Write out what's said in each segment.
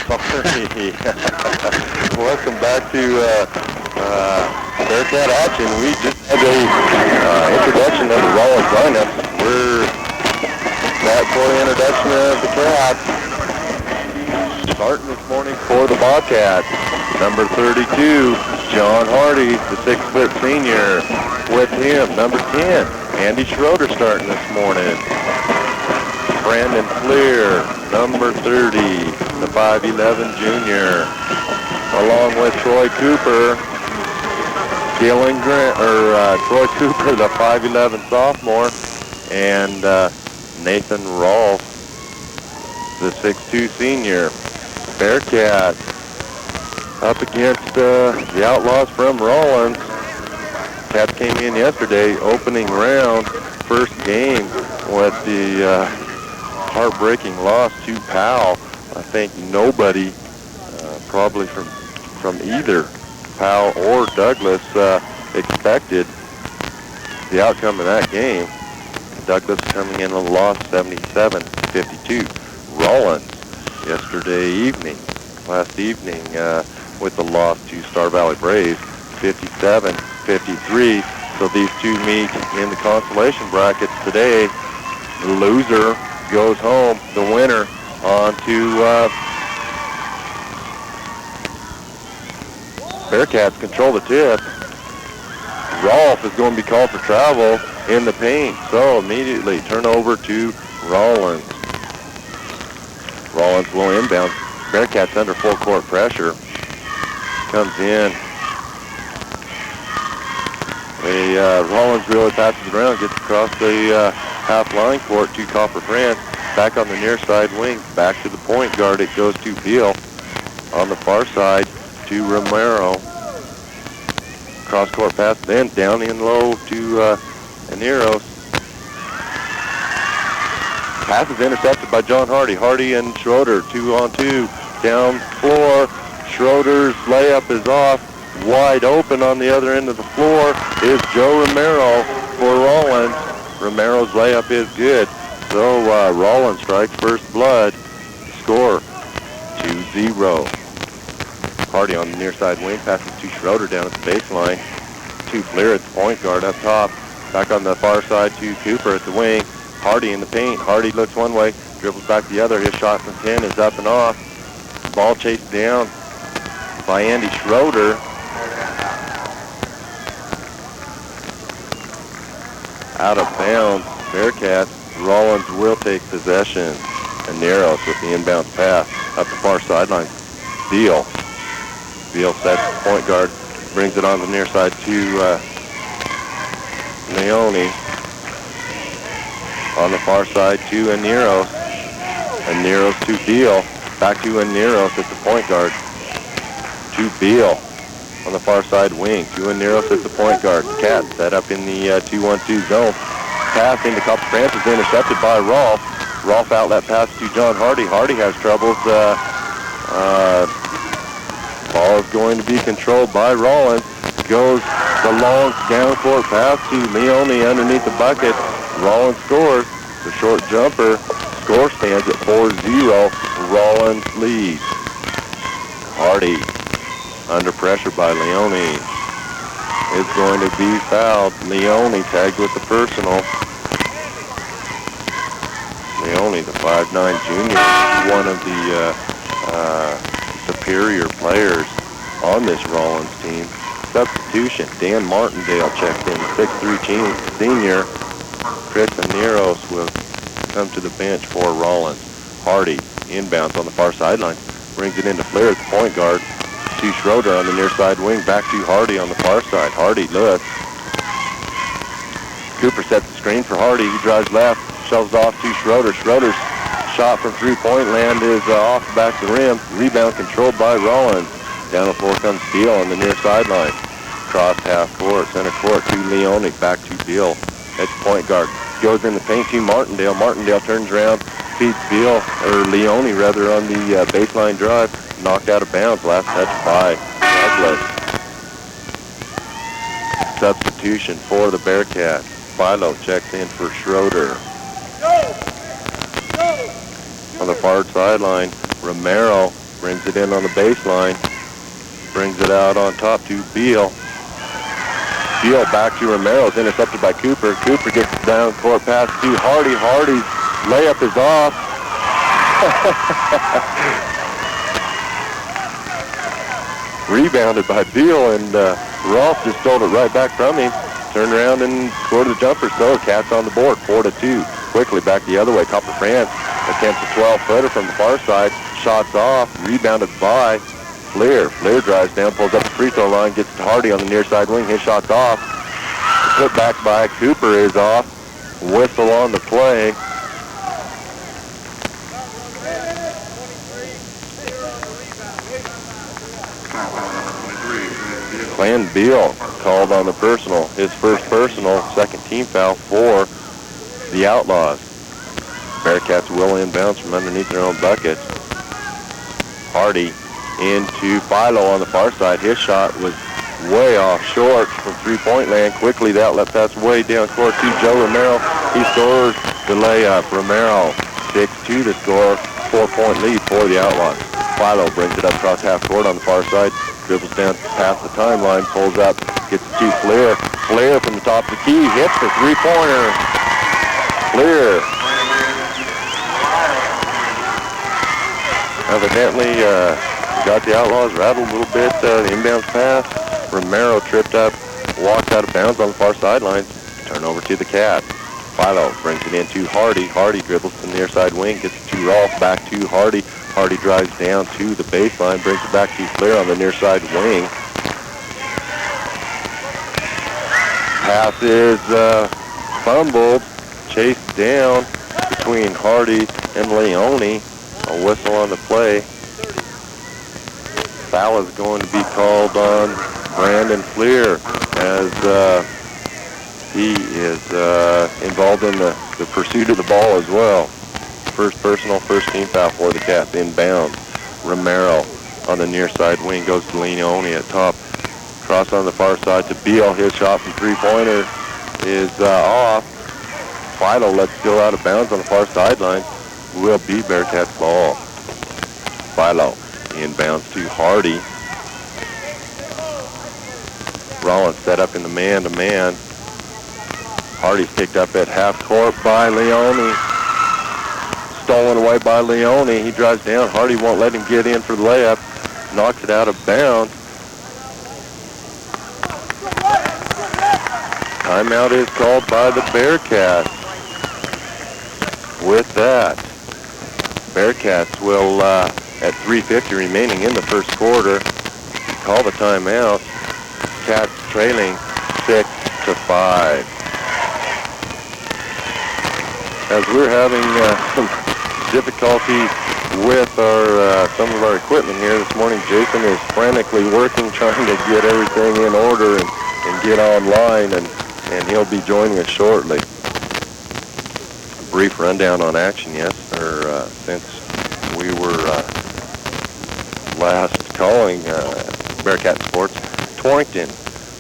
Sorry. Welcome back to Bearcat action. We just had a introduction of the Rawlins lineup. We're back for the introduction of the Cats. Starting this morning for the Bobcats, number 32, John Hardy, the 6-foot senior. With him, number 10, Andy Schroeder starting this morning. Brandon Fleer, number 30, the 5'11 junior, along with Troy Cooper, Troy Cooper, the 5'11 sophomore, and Nathan Rolfe, the 6'2 senior. Bearcats up against the Outlaws from Rawlins. Cats came in yesterday, opening round, first game, with the heartbreaking loss to Powell. I think nobody, probably from either Powell or Douglas, expected the outcome of that game. Douglas coming in a loss 77-52. Rawlins last evening, with the loss to Star Valley Braves, 57-53. So these two meet in the consolation brackets today. The loser goes home. The winner on to Bearcats control the tip. Rolfe is going to be called for travel in the paint. So immediately turn over to Rawlins. Rawlins will inbound. Bearcats under full court pressure. Comes in. Rawlins really passes it around, gets across the half line court to Copper France. Back on the near side wing, back to the point guard. It goes to Beal. On the far side to Romero. Cross court pass, then down in low to Aneros. Pass is intercepted by John Hardy. Hardy and Schroeder, 2-on-2. Down floor. Schroeder's layup is off. Wide open on the other end of the floor is Joe Romero for Rawlins. Romero's layup is good. So Rawlins strikes first blood. Score 2-0. Hardy on the near side wing, passes to Schroeder down at the baseline. To Fleer at the point guard up top. Back on the far side to Cooper at the wing. Hardy in the paint. Hardy looks one way, dribbles back the other. His shot from 10 is up and off. Ball chased down by Andy Schroeder. Out of bounds. Bearcats. Rawlins will take possession. Aneros with the inbound pass up the far sideline. Beal sets the point guard, brings it on the near side to Leone. On the far side to Aneros. Aneros to Beal. Back to Aneros at the point guard. To Beal on the far side wing. To Aneros at the point guard. Cats set up in the 2-1-2 zone. Pass into Copper France is intercepted by Rolfe. Rolfe outlet pass to John Hardy. Hardy has troubles. Ball is going to be controlled by Rawlins. Goes the long down court pass to Leone underneath the bucket. Rawlins scores. The short jumper. Score stands at 4-0. Rawlins leads. Hardy under pressure by Leone is going to be fouled. Leone tagged with the personal. Leone, the 5'9 junior, one of the superior players on this Rawlins team. Substitution, Dan Martindale checked in, 6'3 senior. Chris Aneros will come to the bench for Rawlins. Hardy inbounds on the far sideline, brings it into Flair at the point guard. To Schroeder on the near side wing, back to Hardy on the far side. Hardy looks. Cooper sets the screen for Hardy. He drives left, shoves off to Schroeder. Schroeder's shot from three-point land is off the back of the rim. Rebound controlled by Rawlins. Down the floor comes Beal on the near sideline. Cross half court, center court to Leone. Back to Beal at the point guard. Goes in the paint to Martindale. Martindale turns around, feeds Beal, or Leone rather, on the baseline drive. Knocked out of bounds. Last touch by Douglas. Substitution for the Bearcats. Philo checks in for Schroeder. On the far sideline, Romero brings it in on the baseline, brings it out on top to Beal. Beal back to Romero, is intercepted by Cooper. Cooper gets the down court pass to Hardy. Hardy's layup is off. Rebounded by Beal, and Rolfe just stole it right back from him. Turned around and scored the jumper, so Cats on the board, 4-2. Quickly back the other way. Copper France attempts a 12-footer from the far side. Shots off, rebounded by Fleer. Fleer drives down, pulls up the free throw line, gets to Hardy on the near side wing. His shot's off. Put back by Cooper is off. Whistle on the play. Clan Beal called on the personal. His first personal, second team foul for the Outlaws. Bearcats will inbounds from underneath their own bucket. Hardy into Philo on the far side. His shot was way off short from three-point land. Quickly, the outlet pass way down court to Joe Romero. He scores the layup. Romero 6-2 to score. 4-point lead for the Outlaws. Philo brings it up across half court on the far side. Dribbles down past the timeline, pulls up, gets it to Fleer. Fleer from the top of the key, hits the three-pointer. Fleer evidently got the Outlaws rattled a little bit. The inbounds pass. Romero tripped up, walked out of bounds on the far sideline. Turnover to the Cats. Philo brings it into Hardy. Hardy dribbles to the near side wing, gets it to Rolfe, back to Hardy. Hardy drives down to the baseline, brings it back to Fleer on the near side wing. Pass is fumbled, chased down between Hardy and Leone. A whistle on the play. Foul is going to be called on Brandon Fleer as he is involved in the pursuit of the ball as well. First personal, first team foul for the Cats. Inbound. Romero on the near side wing goes to Leone at top. Cross on the far side to Beal. His shot from three-pointer is off. Philo lets it go out of bounds on the far sideline. Will be Bearcats ball. Philo inbounds to Hardy. Rawlins set up in the man-to-man. Hardy's picked up at half court by Leone. Stolen away by Leone. He drives down. Hardy won't let him get in for the layup. Knocks it out of bounds. Timeout is called by the Bearcats. With that, Bearcats will, at 3:50 remaining in the first quarter, call the timeout. Cats trailing 6-5. As we're having some difficulty with our some of our equipment here this morning, Jason is frantically working, trying to get everything in order and get online, and he'll be joining us shortly. A brief rundown on action, since we were last calling Bearcat Sports. Torrington,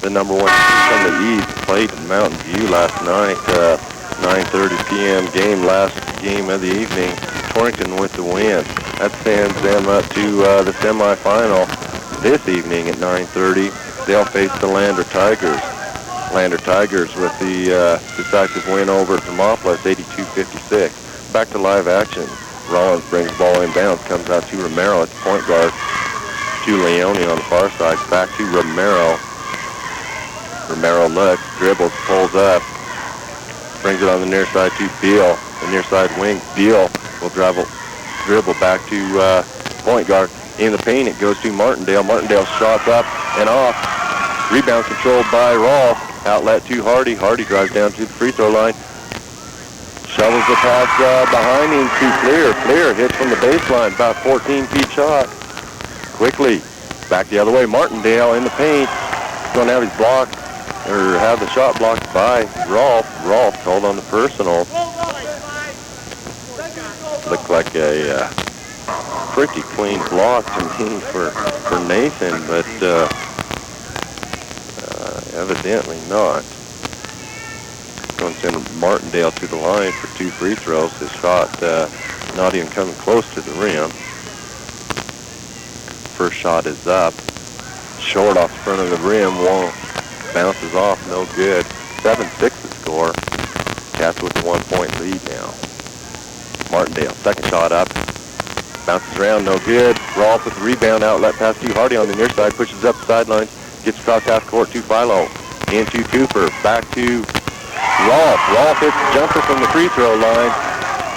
the number one team from the East, played Mountain View last night. 9:30 p.m. game, last game of the evening. Torrington with the win. That sends them up to the semifinal this evening at 9:30. They'll face the Lander Tigers. Lander Tigers with the decisive win over Thermopolis, 82-56. Back to live action. Rawlins brings the ball inbounds, comes out to Romero at the point guard. To Leone on the far side. Back to Romero. Romero looks, dribbles, pulls up. Brings it on the near side to Beal, the near side wing. Beal will dribble back to point guard. In the paint, it goes to Martindale. Martindale shots up and off. Rebound controlled by Rolfe. Outlet to Hardy. Hardy drives down to the free throw line. Shovels the pass behind him to Fleer. Fleer hits from the baseline, about 14 feet shot. Quickly, back the other way. Martindale in the paint. Going to have his block, or have the shot blocked by Rolfe. Rolfe called on the personal. Looked like a pretty clean block to me for Nathan, but evidently not. Going to send Martindale to the line for 2 free throws. His shot not even coming close to the rim. First shot is up. Short off the front of the rim. Won't. Bounces off. No good. 7-6 the score. Cats with a 1-point lead now. Martindale, second shot up. Bounces around, no good. Rolf with the rebound, outlet pass to Hardy on the near side. Pushes up the sidelines. Gets across half court to Philo. Into Cooper. Back to Rolf. Rolf hits the jumper from the free throw line.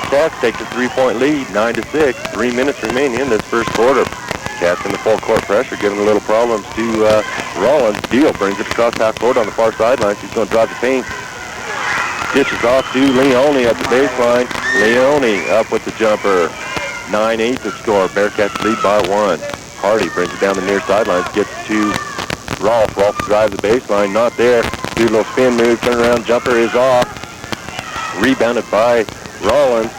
Cats take the 3-point lead, 9-6. 3 minutes remaining in this first quarter. Cats in the full court pressure, giving a little problems to Rawlins. Deal brings it across half court on the far sidelines. He's going to drive the paint. Dishes off to Leone at the baseline. Leone up with the jumper. 9-8 to score. Bearcats lead by 1. Hardy brings it down the near sidelines. Gets to Rolf. Rolf drives the baseline. Not there. Do a little spin move. Turn around. Jumper is off. Rebounded by Rawlins.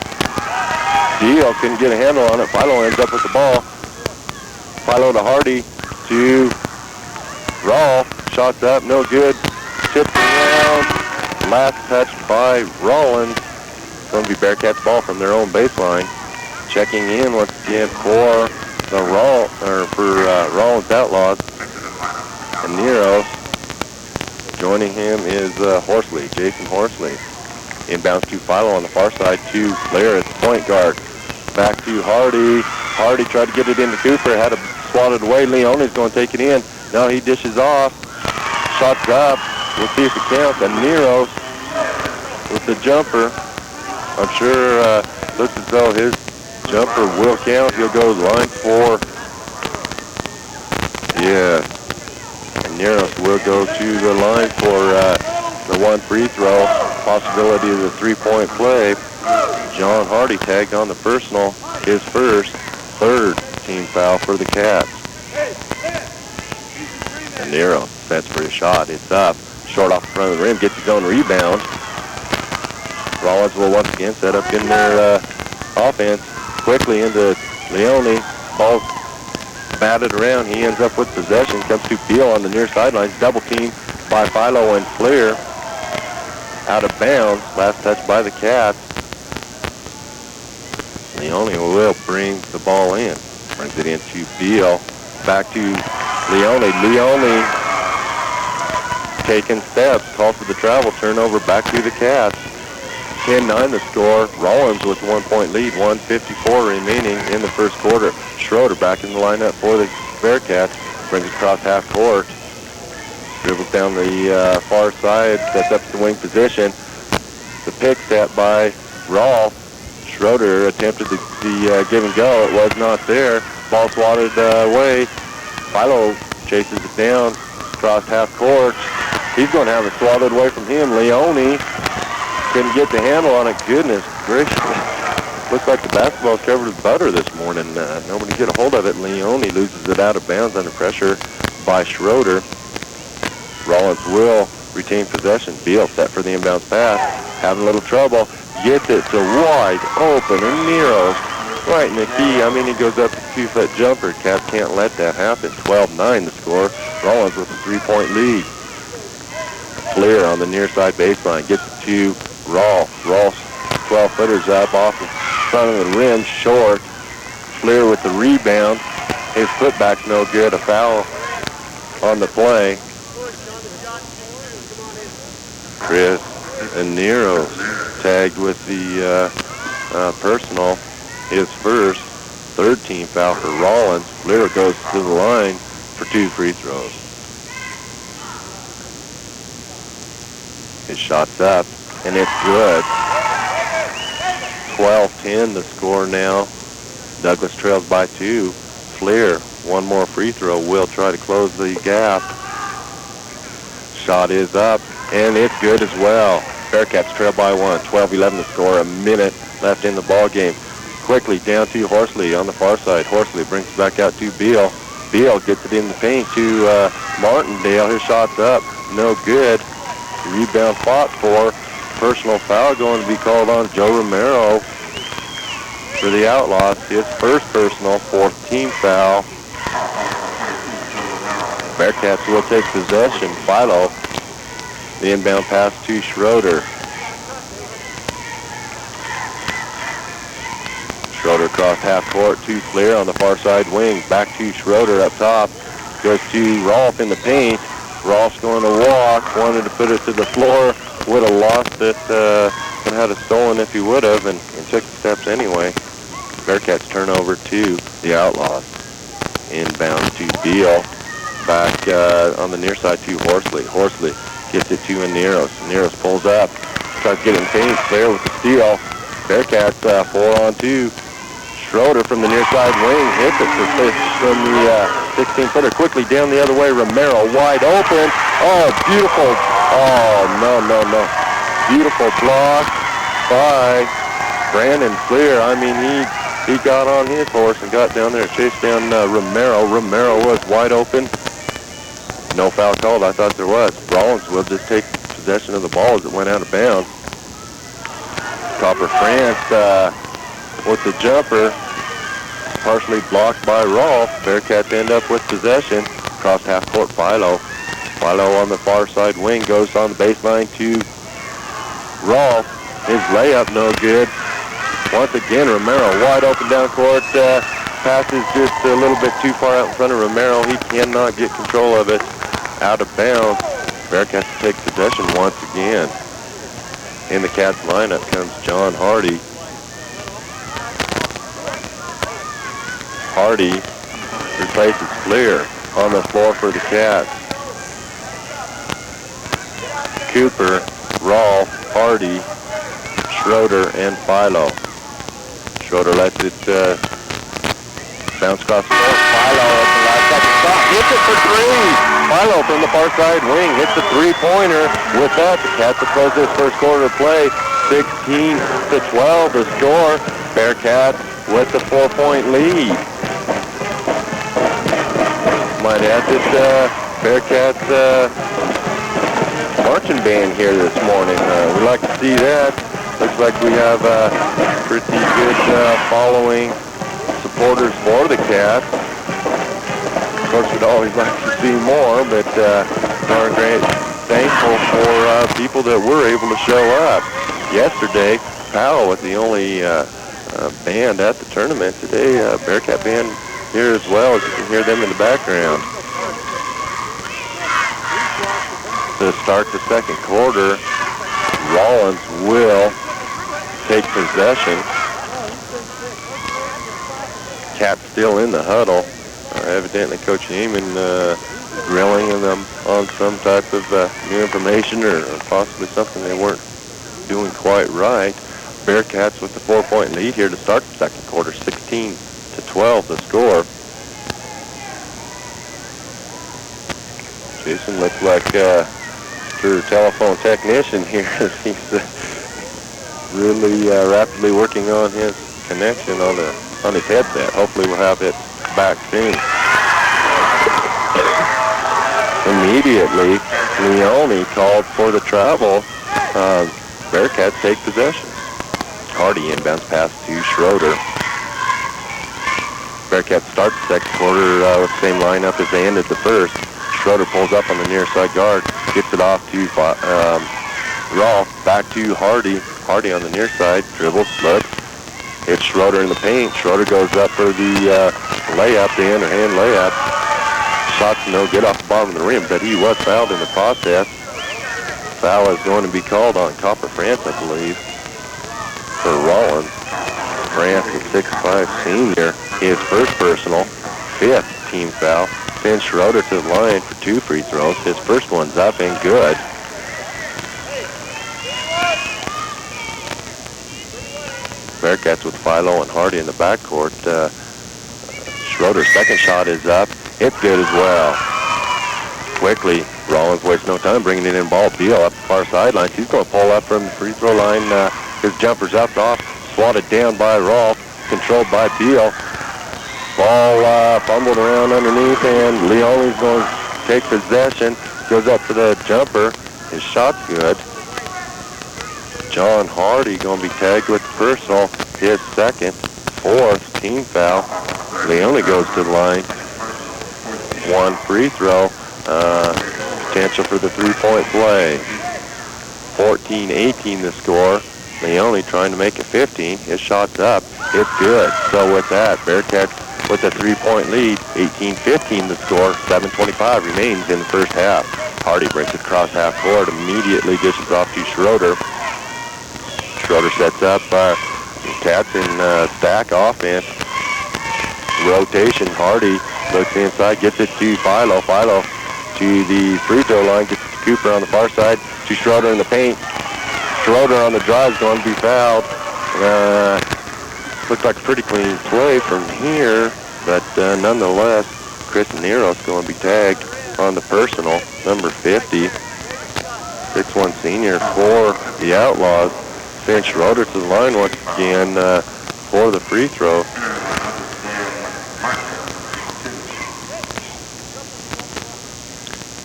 Deal couldn't get a handle on it. Philo ends up with the ball. Philo to Hardy. To Rolf. Shots up. No good. Tipped around. Last touch by Rawlins. It's going to be Bearcats ball from their own baseline. Checking in once again for the Rawlins Outlaws. And Nero. Joining him is Horsley, Jason Horsley. Inbounds to Philo on the far side to Flair at the point guard. Back to Hardy. Hardy tried to get it into Cooper, had it swatted away. Leone's going to take it in. Now he dishes off. Shots up. We'll see if it counts. And Nero with the jumper. I'm sure looks as though his jumper will count. He'll go to the line for, yeah. And Neros will go to the line for the one free throw. Possibility of the 3-point play. John Hardy tagged on the personal. His first, third team foul for the Cats. And Nero sets for a shot. It's up. Short off the front of the rim. Gets his own rebound. Rawlins will once again set up in their offense. Quickly into Leone. Ball batted around. He ends up with possession. Comes to Beal on the near sidelines. Double team by Philo and Flair. Out of bounds. Last touch by the Cats. Leone will bring the ball in. Brings it into Beal. Back to Leone. Leone taking steps. Call for the travel. Turnover back to the Cats. 10-9 the score. Rawlins with 1-point lead. 1:54 remaining in the first quarter. Schroeder back in the lineup for the Bearcats. Brings it across half court. Dribbles down the far side. Sets up the wing position. The pick step by Rolf. Schroeder attempted the give and go. It was not there. Ball swatted away. Philo chases it down across half court. He's going to have it swatted away from him. Leone couldn't get the handle on it. Goodness gracious. Looks like the basketball's covered with butter this morning. Nobody get a hold of it. Leone loses it out of bounds under pressure by Schroeder. Rawlins will retain possession. Beal set for the inbounds pass. Having a little trouble. Gets it to wide open. And Nero right in the key. I mean, he goes up to 2-foot jumper. Cats can't let that happen. 12-9 the score. Rawlins with a 3-point lead. Flair on the near side baseline. Gets it to Rolf. Rolf's 12-footers up off the front of the rim. Short. Flair with the rebound. His putback's no good. A foul on the play. Chris and Nero tagged with the personal. His first, third team foul for Rawlins. Flair goes to the line for 2 free throws. His shot's up, and it's good. 12-10 the score now. Douglas trails by 2. Flair, one more free throw, will try to close the gap. Shot is up, and it's good as well. Bearcats trail by 1. 12-11 the score. A minute left in the ball game. Quickly down to Horsley on the far side. Horsley brings it back out to Beal. Beal gets it in the paint to Martindale. His shot's up. No good. Rebound fought for. Personal foul going to be called on Joe Romero for the Outlaws. His first personal, 4th team foul. Bearcats will take possession. Philo. The inbound pass to Schroeder. Schroeder across half court to Flair on the far side wing. Back to Schroeder up top. Goes to Rolf in the paint. Rolf's going to walk. Wanted to put it to the floor. Would have lost it. Would have had it stolen if he would have, and took the steps anyway. Bearcats turnover to the Outlaws. Inbound to Beal. Back on the near side to Horsley. Horsley gets it to Aneros. Aneros pulls up. Tries to get in paint. Flair with the steal. Bearcats 4-on-2. Schroeder from the near side wing hits it from the 16-footer. Quickly down the other way. Romero wide open. Oh, beautiful. Oh, no. Beautiful block by Brandon Flair. I mean, he got on his horse and got down there and chased down Romero. Romero was wide open. No foul called. I thought there was. Rawlins will just take possession of the ball as it went out of bounds. Copper France with the jumper, partially blocked by Rolf. Bearcats end up with possession. Across half court, Philo. Philo on the far side wing goes on the baseline to Rolf. His layup no good. Once again, Romero wide open down court. Passes just a little bit too far out in front of Romero. He cannot get control of it. Out of bounds. Bearcats take possession once again. In the Cats lineup comes John Hardy. Hardy replaces Flair on the floor for the Cats. Cooper, Rolf, Hardy, Schroeder, and Philo. Schroeder lets it bounce across the floor. Philo at the last second shot. Hits it for three. Philo from the far side wing hits the three-pointer. With that, the Cats will close this first quarter of play. 16-12 the score. Bearcats with the 4-point lead. Might add that Bearcats marching band here this morning. We'd like to see that. Looks like we have pretty good following supporters for the Cats. Of course, we'd always like to see more, but we're great thankful for people that were able to show up. Yesterday, Powell was the only band at the tournament. Today, Bearcat band here as well, as you can hear them in the background. To start the second quarter, Rawlins will take possession. Cats still in the huddle. Evidently Coach Neiman grilling them on some type of new information or possibly something they weren't doing quite right. Bearcats with the 4-point lead here to start the second quarter, 16-12 the score. Jason looks like Mr. Telephone Technician here as he's really rapidly working on his connection on his headset. Hopefully we'll have it back soon. Immediately, Leone called for the travel. Bearcats take possession. Hardy inbounds pass to Schroeder. Bearcats start the second quarter with the same lineup as they ended the first. Schroeder pulls up on the near side guard, gets it off to Rolf, back to Hardy. Hardy on the near side, dribbles, looks, hits Schroeder in the paint. Schroeder goes up for the layup, the underhand layup. Shot's no good off the bottom of the rim, but he was fouled in the process. Foul is going to be called on Copper France, I believe, for Rawlins. France, the 6'5" senior, his first personal, 5th team foul. Sends Schroeder to the line for 2 free throws. His first one's up and good. Bearcats with Philo and Hardy in the backcourt. Schroeder's second shot is up. It's good as well. Quickly, Rawlins wastes no time bringing it in ball. Beal up the far sideline. He's going to pull up from the free throw line. His jumper's up off. Swatted down by Rolf. Controlled by Beal. Ball fumbled around underneath, and Leone's going to take possession. Goes up for the jumper. His shot's good. John Hardy going to be tagged with the personal. His second, 4th team foul. Leone goes to the line. 1 free throw. Potential for the 3-point play. 14-18 the score. Leone trying to make it 15. His shot's up. It's good. So with that, Bearcats with a 3-point lead, 18-15 the score, 7:25 remains in the first half. Hardy brings it across half court, immediately dishes off to Schroeder. Schroeder sets up Cats in stack offense. Rotation, Hardy looks inside, gets it to Philo. Philo to the free throw line, gets it to Cooper on the far side, to Schroeder in the paint. Schroeder on the drive is going to be fouled. Looks like a pretty clean play from here, but nonetheless, Chris Nero's going to be tagged on the personal, number 50. 6'1" senior for the Outlaws. Send Schroeder to the line once again for the free throw.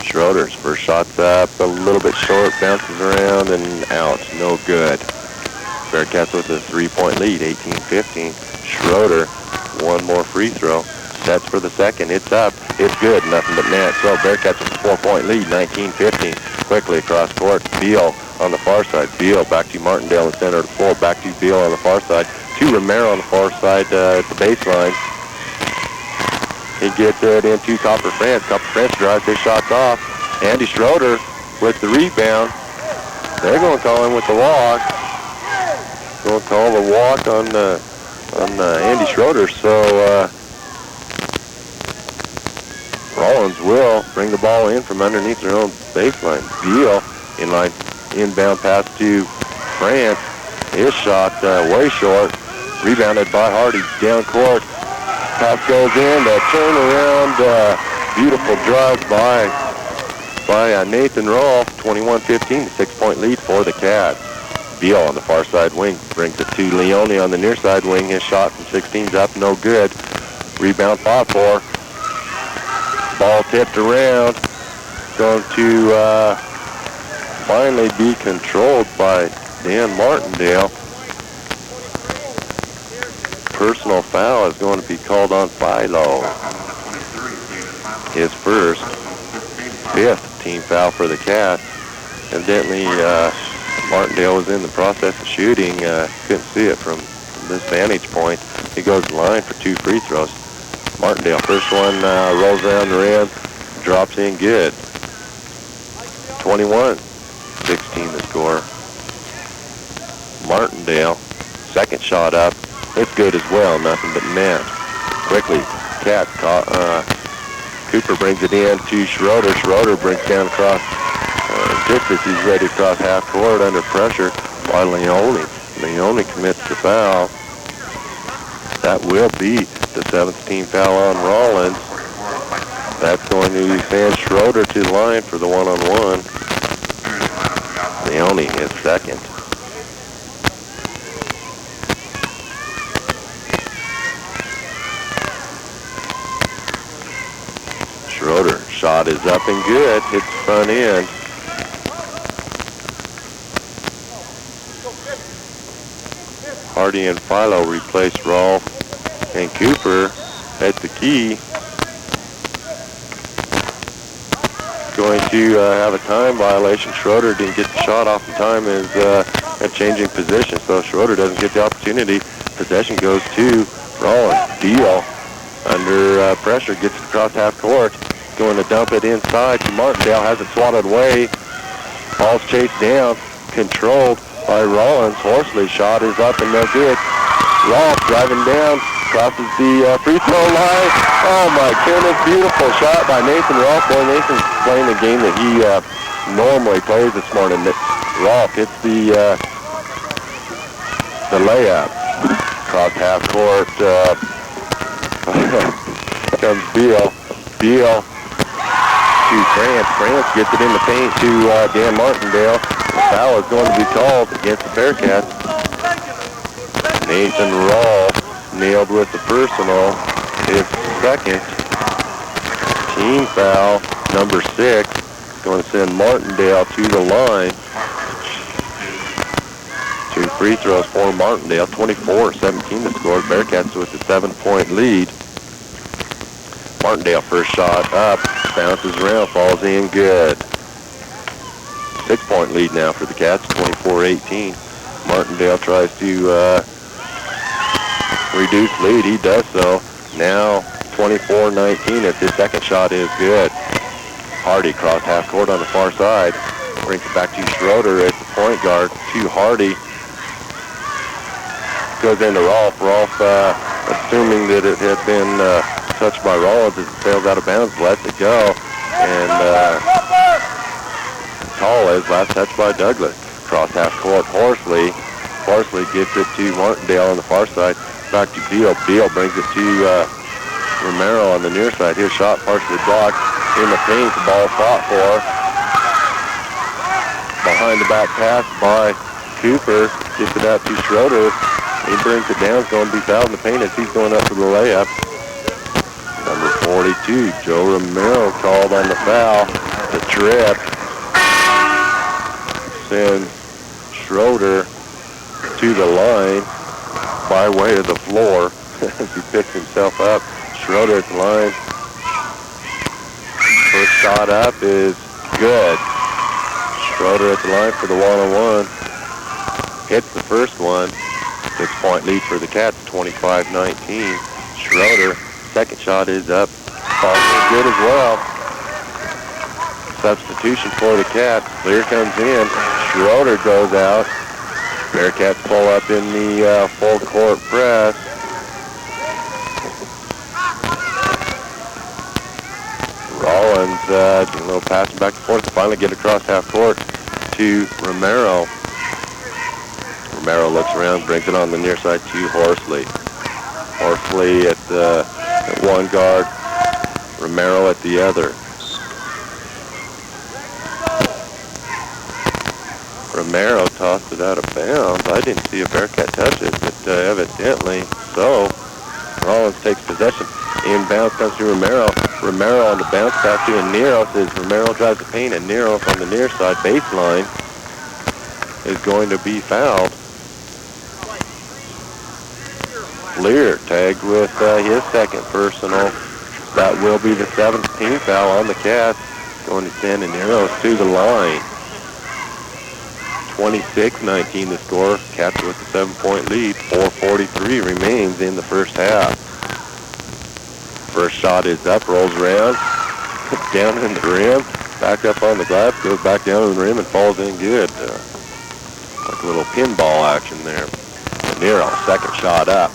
Schroeder's first shot's up, a little bit short, bounces around and out, no good. Bearcats with a 3-point lead, 18-15. Schroeder, one more free throw. Sets for the second, it's up, it's good, nothing but net. So Bearcats with a 4-point lead, 19-15. Quickly across court, Beal on the far side. Beal back to Martindale in the center of the floor, back to Beal on the far side. To Romero on the far side at the baseline. He gets it into Copper France. Copper France drives his shots off. Andy Schroeder with the rebound. They're going to call him with the walk. Going to call the walk on Andy Schroeder. So Rawlins will bring the ball in from underneath their own baseline. Beal inbound pass to France. His shot way short. Rebounded by Hardy down court. Pass goes in. The turnaround. Beautiful drive by Nathan Rolfe. 21-15, 6-point lead for the Cats. Beal on the far side wing brings it to Leone on the near side wing. His shot from 16's up, no good. Rebound fought for. Ball tipped around. Going to finally be controlled by Dan Martindale. Personal foul is going to be called on Philo. His first, 5th team foul for the Cats. Evidently, Martindale was in the process of shooting. Couldn't see it from this vantage point. He goes to the line for 2 free throws. Martindale, first one rolls around the rim, drops in good. 21-16 the score. Martindale, second shot up. It's good as well, nothing but net. Quickly, Cats Cooper brings it in to Schroeder. Schroeder brings down across, just as he's ready to cross half court under pressure by Leone. Leone commits the foul. That will be the 7th team foul on Rawlins. That's going to send Schroeder to the line for the one-on-one. Leone is second. Schroeder, shot is up and good, hits front end. Hardy and Philo replace Rolfe and Cooper at the key. Going to have a time violation. Schroeder didn't get the shot off in time as at changing position, so Schroeder doesn't get the opportunity. Possession goes to Rawlins. Beal under pressure, gets it across half court. Going to dump it inside to Martindale, has it swatted away. Ball's chased down, controlled by Rawlins. Horsley's shot is up and no good. Rolfe driving down, crosses the free throw line. Oh my goodness, beautiful shot by Nathan Rolfe. Boy, Nathan's playing the game that he normally plays this morning. Rolfe hits the layup. Across half court comes Beal. Beal to France. France gets it in the paint to Dan Martindale. The foul is going to be called against the Bearcats. Nathan Rolfe nailed with the personal. His second team foul, number 6. Going to send Martindale to the line. 2 free throws for Martindale. 24-17 the score. Bearcats with a 7-point lead. Martindale first shot up, bounces around, falls in good. 6-point lead now for the Cats, 24-18. Martindale tries to reduce lead. He does so. Now 24-19 as his second shot is good. Hardy cross half court on the far side. Brings it back to Schroeder at the point guard. To Hardy. Goes into Rolf. Rolf, assuming that it had been touched by Rawlins as it sails out of bounds, lets it go. And Tall is last touched by Douglas. Cross half court. Horsley. Horsley gets it to Martindale on the far side. Back to Beal. Beal brings it to Romero on the near side. His shot partially blocked. In the paint, the ball fought for. Behind the back pass by Cooper. Gets it out to Schroeder. He brings it down. It's going to be fouled in the paint as he's going up for the layup. Number 42, Joe Romero called on the foul. The trip. Sends Schroeder to the line by way of the floor as he picks himself up. Schroeder at the line. First shot up is good. Schroeder at the line for the one-on-one. Hits the first one. 6-point lead for the Cats, 25-19. Schroeder, second shot is up. Also good as well. Substitution for the Cats. Clear comes in. Schroeder goes out. Bearcats pull up in the full court press. Rawlins doing a little passing back and forth to finally get across half court to Romero. Romero looks around, brings it on the near side to Horsley. Horsley at one guard, Romero at the other. Romero tossed it out of bounds. I didn't see a Bearcat touch it, but evidently so. Rawlins takes possession. Inbounds comes to Romero. Romero on the bounce pass to Aneros as Romero drives the paint. Aneros on the near side baseline is going to be fouled. Lear tagged with his second personal. That will be the 7th team foul on the Cats. Going to send Aneros to the line. 26-19 the score. Cats with a 7-point lead. 4:43 remains in the first half. First shot is up, rolls around, down in the rim, back up on the glass, goes back down on the rim and falls in good. Like a little pinball action there. Nero, second shot up.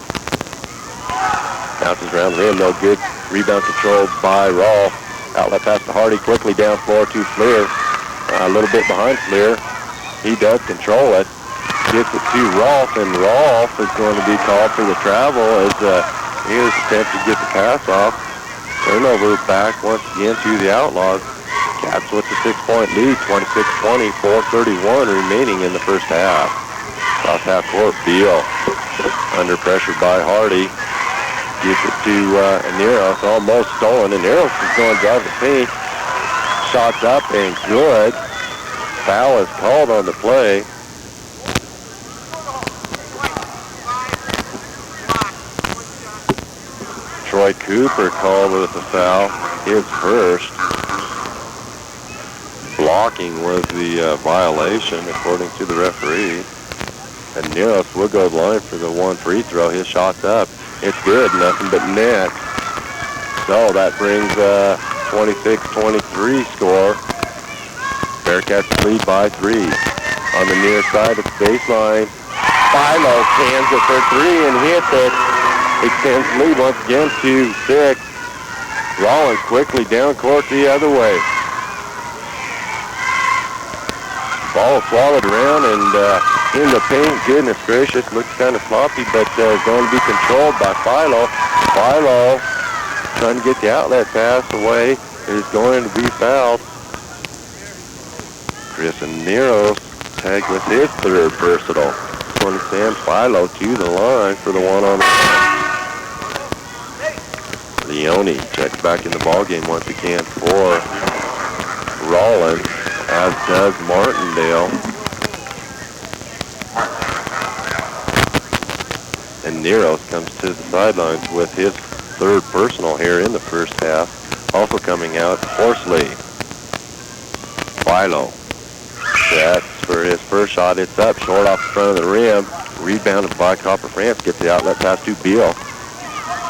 Bounces around the rim, no good. Rebound controlled by Rolf. Outlet pass to Hardy, quickly down floor to Fleer. A little bit behind Fleer. He does control it. Gets it to Rolf, and Rolf is going to be called for the travel as here's the attempt to get the pass off. Turnover back once again to the Outlaws. Cats with the 6-point lead, 26-20, 4:31 remaining in the first half. Cross half court, Beal under pressure by Hardy. Gets it to Aneros, almost stolen. Aneros is going to drive the paint. Shots up and good. Foul is called on the play. Troy Cooper called with the foul, his first. Blocking was the violation, according to the referee. And Neros will go to the line for the one free throw. His shot's up. It's good, nothing but net. So that brings 26-23 score. Bearcats lead by 3. On the near side of the baseline, Philo cans it for 3 and hits it. Extends lead once again to 6. Rawlins quickly down court the other way. Ball swallowed around and in the paint. Goodness gracious, looks kind of sloppy, but going to be controlled by Philo. Philo trying to get the outlet pass away is going to be fouled. Chris Aneros tagged with his third personal. Going to send Philo to the line for the one-on-one. Leone checks back in the ballgame once again for Rawlins, as does Martindale. And Neros comes to the sidelines with his third personal here in the first half. Also coming out, Horsley. Philo. Sets Cooper. His first shot, it's up, short off the front of the rim. Rebounded by Copper France. Gets the outlet pass to Beal.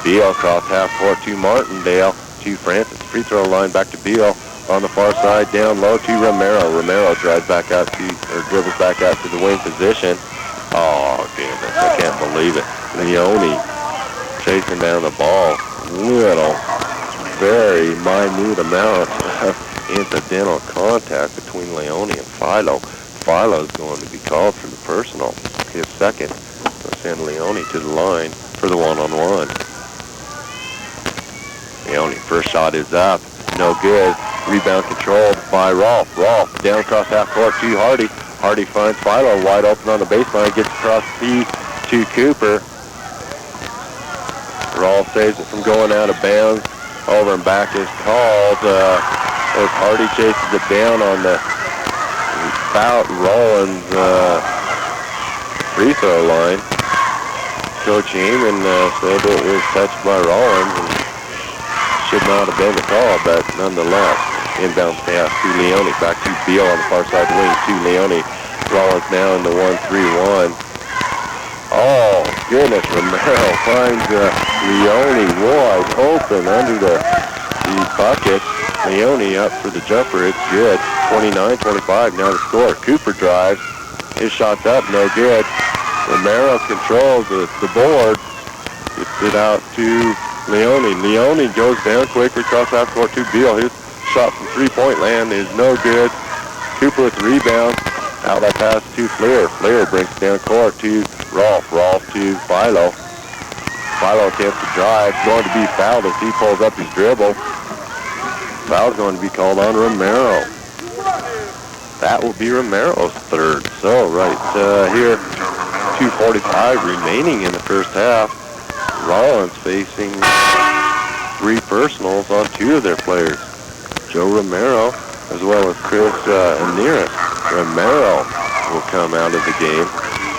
Beal across half court to Martindale. To Francis. Free throw line back to Beal. On the far side, down low to Romero. Romero drives back out to, or dribbles back out to the wing position. Oh, goodness, I can't believe it. Leone chasing down the ball. Little, very minute amount of incidental contact between Leone and Philo. Philo's going to be called for the personal. His second. We'll send Leone to the line for the one-on-one. Leone, first shot is up. No good. Rebound controlled by Rolfe. Rolfe down across half court to Hardy. Hardy finds Philo wide open on the baseline. Gets across to Cooper. Rolfe saves it from going out of bounds. Over and back is called as Hardy chases it down on the Rawlins free throw line. Coach Heyman said it was touched by Rawlins and should not have been the call, but nonetheless, inbound pass to Leone, back to Beal on the far side wing to Leone. Rawlins now in the 1-3-1. Oh, goodness, Romero finds Leone wide open under the bucket. Leone up for the jumper, it's good. 29-25 now the score. Cooper drives, his shot's up, no good. Romero controls the board, gets it out to Leone. Leone goes down quickly across half court to Beal. His shot from three-point land is no good. Cooper with the rebound. Outlet pass to Fleer. Fleer brings it down court to Rolfe. Rolfe to Philo. Philo attempts to drive. Going to be fouled as he pulls up his dribble. Foul's going to be called on Romero. That will be Romero's third. So right here, 2:45 remaining in the first half. Rawlins facing three personals on two of their players. Joe Romero as well as Chris Aniris. Romero will come out of the game,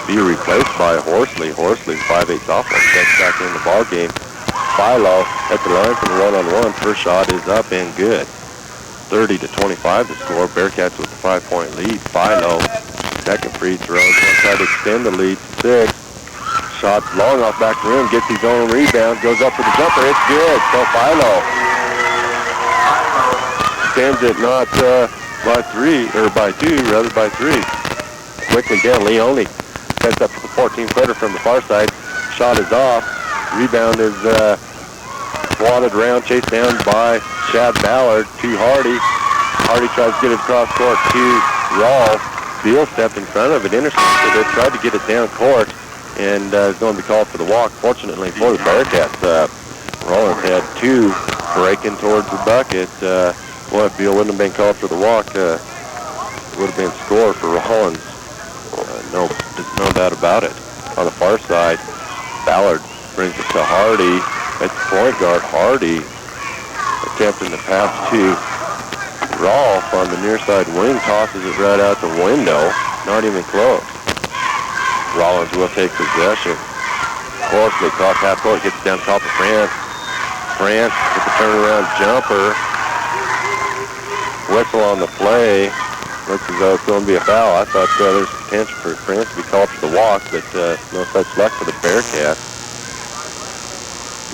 be replaced by Horsley. Horsley, 5'8" sophomore, checks back in the ball game. Philo at the line for the one-on-one. First shot is up and good. 30-25 the score. Bearcats with the 5-point lead. Philo, second free throw. Going to try to extend the lead to 6. Shot long off back rim, gets his own rebound, goes up for the jumper. It's good. So Philo extends it not by 3, or by 2, rather by 3. Quickly down, Leone sets up for the 14-footer from the far side. Shot is off. Rebound is swatted around, chased down by Shad Ballard to Hardy. Hardy tries to get it across court to Rolfe. Beal stepped in front of it, intercepted it, tried to get it down court, and is going to be called for the walk. Fortunately for the Bearcats, Rawlins had 2 breaking towards the bucket. Well, if Beal wouldn't have been called for the walk, it would have been score for Rawlins. No doubt about it. On the far side, Ballard brings it to Hardy. At the point guard, Hardy attempting to pass to Rolfe on the near side wing, tosses it right out the window. Not even close. Rawlins will take possession. Horsley across half court, gets down top of France. France with the turnaround jumper. Whistle on the play. Looks as though it's going to be a foul. I thought there's potential for France to be called for the walk, but no such luck for the Bearcats.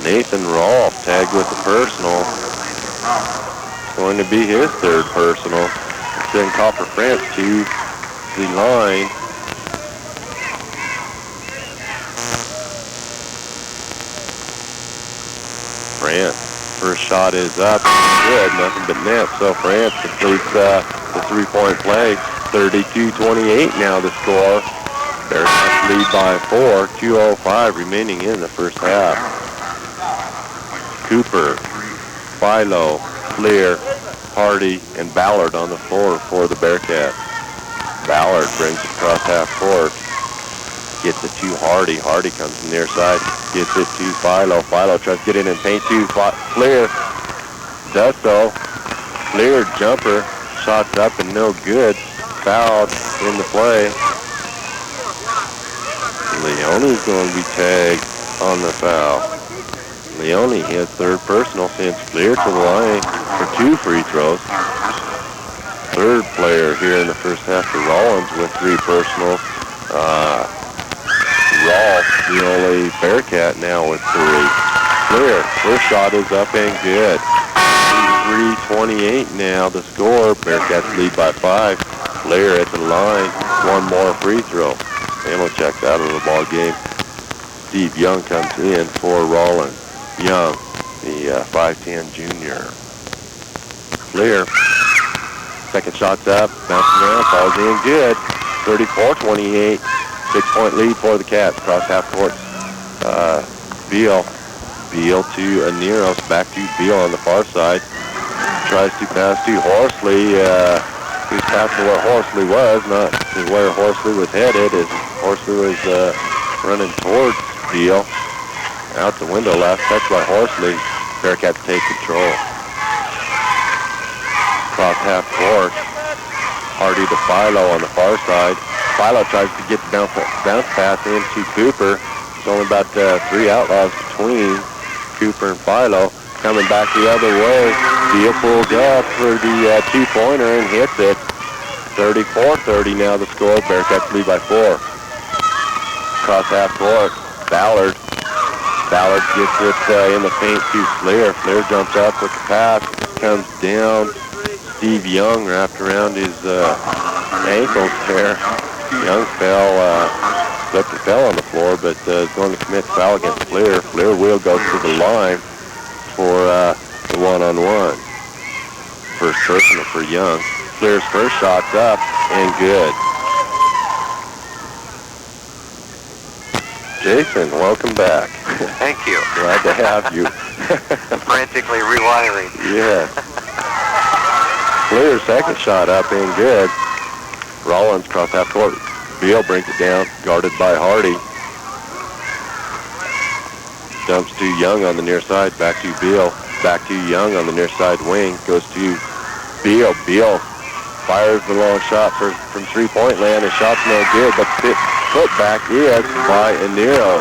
Nathan Rolfe tagged with the personal. It's going to be his third personal. Send Copper France to the line. France. First shot is up. Good. Nothing but net. So France completes the three-point play. 32-28 now the score. Bearcats lead by 4. 2:05 remaining in the first half. Cooper, Philo, Fleer, Hardy, and Ballard on the floor for the Bearcats. Ballard brings it across half court. Gets it to Hardy. Hardy comes from the near side. Gets it to Philo. Philo tries to get in and paint to Fleer. Does so. Fleer jumper. Shots up and no good. Fouled in the play. Leone's going to be tagged on the foul. Leone his third personal, sends Fleer to the line for 2 free throws. third player here in the first half for Rawlins with 3 personals. Rolf, the only Bearcat, now with 3. Clear. First shot is up and good. 3:28 now the score. Bearcats lead by 5. Clear at the line. 1 more free throw. Ammo checks out of the ball game. Steve Young comes in for Rawlins. Young, the 5'10 junior. Clear. Second shot's up. Bouncing around. Falls in good. 34-28. 6-point lead for the Cats. Cross half court. Beal. Beal to Aneros. Back to Beal on the far side. Tries to pass to Horsley. He's passing where Horsley was, not to where Horsley was headed, as Horsley was running towards Beal. Out the window, last touch by Horsley. Bearcats take control. Cross half court. Hardy to Philo on the far side. Philo tries to get the bounce pass into Cooper. There's only about 3 outlaws between Cooper and Philo. Coming back the other way. Beal pulls up for the 2-pointer and hits it. 34-30 now the score. Bearcats lead by 4. Cross half court. Ballard. Ballard gets it in the paint to Flair. Flair jumps up with the pass. Comes down. Steve Young wrapped around his ankles there. Young slipped and fell on the floor, but is going to commit foul against Flair. Flair will go to the line for the one-on-one. First personal for Young. Flair's first shot's up and good. Jason, welcome back. Thank you. Glad to have you. Frantically rewiring. Yes. Flair's second shot up and good. Rawlins cross half court. Beal brings it down, guarded by Hardy. Dumps to Young on the near side, back to Beal. Back to Young on the near side wing, goes to Beal. Beal fires the long shot from 3-point land. His shot's no good, but the putback is by Anero.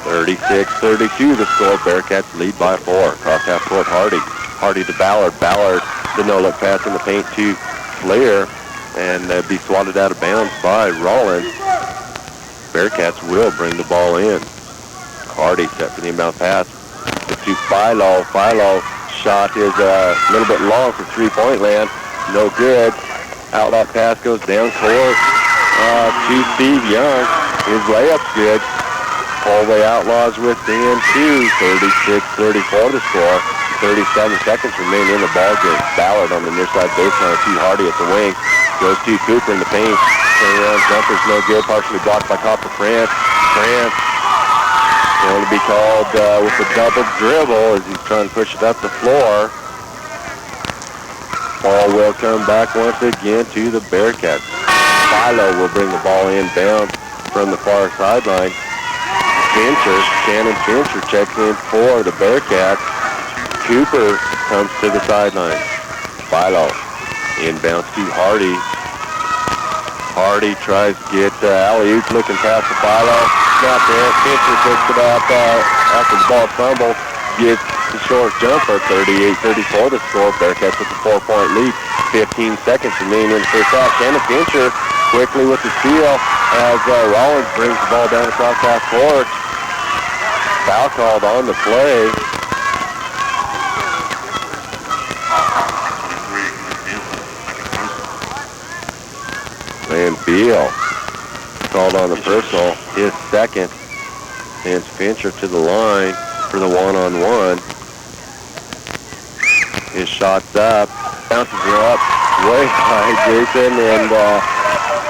36-32 the score. Bearcats lead by 4. Cross half court, Hardy. Hardy to Ballard. Ballard, the no-look pass in the paint to Flair, and be swatted out of bounds by Rawlins. Bearcats will bring the ball in. Hardy set for the inbound pass to Philo. Philo shot is a little bit long for 3-point land. No good. Outlet pass goes down court to Steve Young. His layup's good. Hallway Outlaws within 2. 36-34 the score. 37 seconds remain in the ball game. Ballard on the near side baseline to Hardy at the wing. Goes to Cooper in the paint. Turnaround jumper's no good. Partially blocked by Copper France. France going to be called with a double dribble as he's trying to push it up the floor. Ball will come back once again to the Bearcats. Philo will bring the ball inbound from the far sideline. Shannon Fincher checks in for the Bearcats. Cooper comes to the sideline. Philo inbounds to Hardy. Hardy tries to get alley-oop looking past the Philo. Not there. Fincher picks it up after the ball fumble. Gets the short jumper. 38-34 the score. Bearcats with a 4-point lead. 15 seconds remain in the first half. Shannon Fincher quickly with the steal as Rawlins brings the ball down across half court. Foul called on the play. And Beal called on the personal, his second. Sends Fincher to the line for the one-on-one. His shot's up, bounces it up way high, Jason, and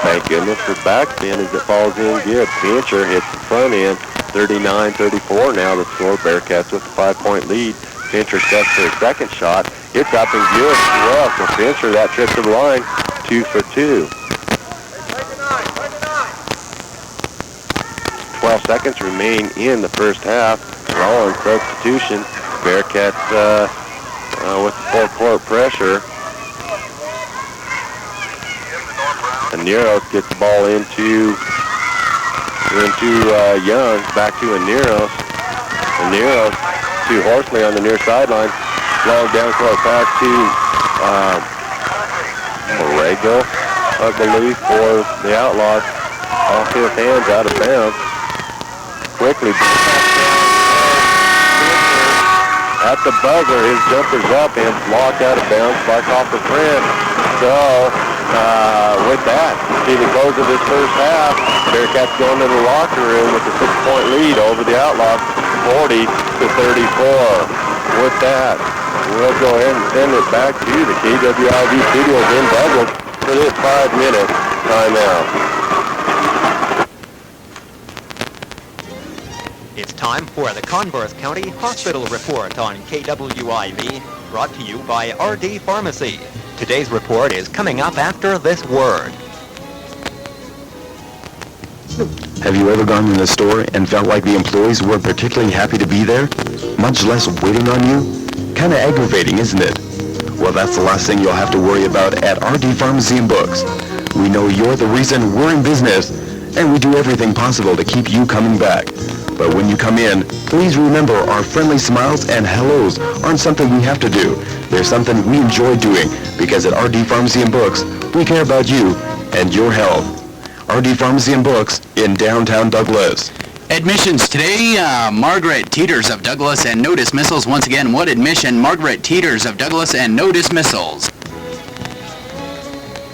thank goodness for backspin as it falls in good. Fincher hits the front end. 39-34 now the score. Bearcats with a 5-point lead. Fincher sets for a second shot. It's up and good as well. So Fincher, that trip to the line, 2 for 2. 12 seconds remain in the first half. Rawlins substitution. Bearcats with full court pressure. Aneros gets the ball into Young. Back to Aneros. Aneros to Horsley on the near sideline. Long down court pass to They go, I believe, for the Outlaws. Off his hands, out of bounds. Quickly. At the buzzer, his jumper's up and blocked out of bounds by Copper Friend. So, with that, see the close of this first half. Bearcats going to the locker room with a 6-point lead over the Outlaws, 40-34. With that, we'll go ahead and send it back to the KWIV studios in Douglas for this 5-minute timeout. It's time for the Converse County Hospital Report on KWIV, brought to you by RD Pharmacy. Today's report is coming up after this word. Have you ever gone in the store and felt like the employees weren't particularly happy to be there? Much less waiting on you? Kinda aggravating, isn't it? Well, that's the last thing you'll have to worry about at RD Pharmacy and Books. We know you're the reason we're in business, and we do everything possible to keep you coming back. But when you come in, please remember our friendly smiles and hellos aren't something we have to do. They're something we enjoy doing, because at RD Pharmacy and Books, we care about you and your health. RD Pharmacy and Books in downtown Douglas. Admissions today, Margaret Teeters of Douglas and no dismissals. Once again, what admission? Margaret Teeters of Douglas and no dismissals.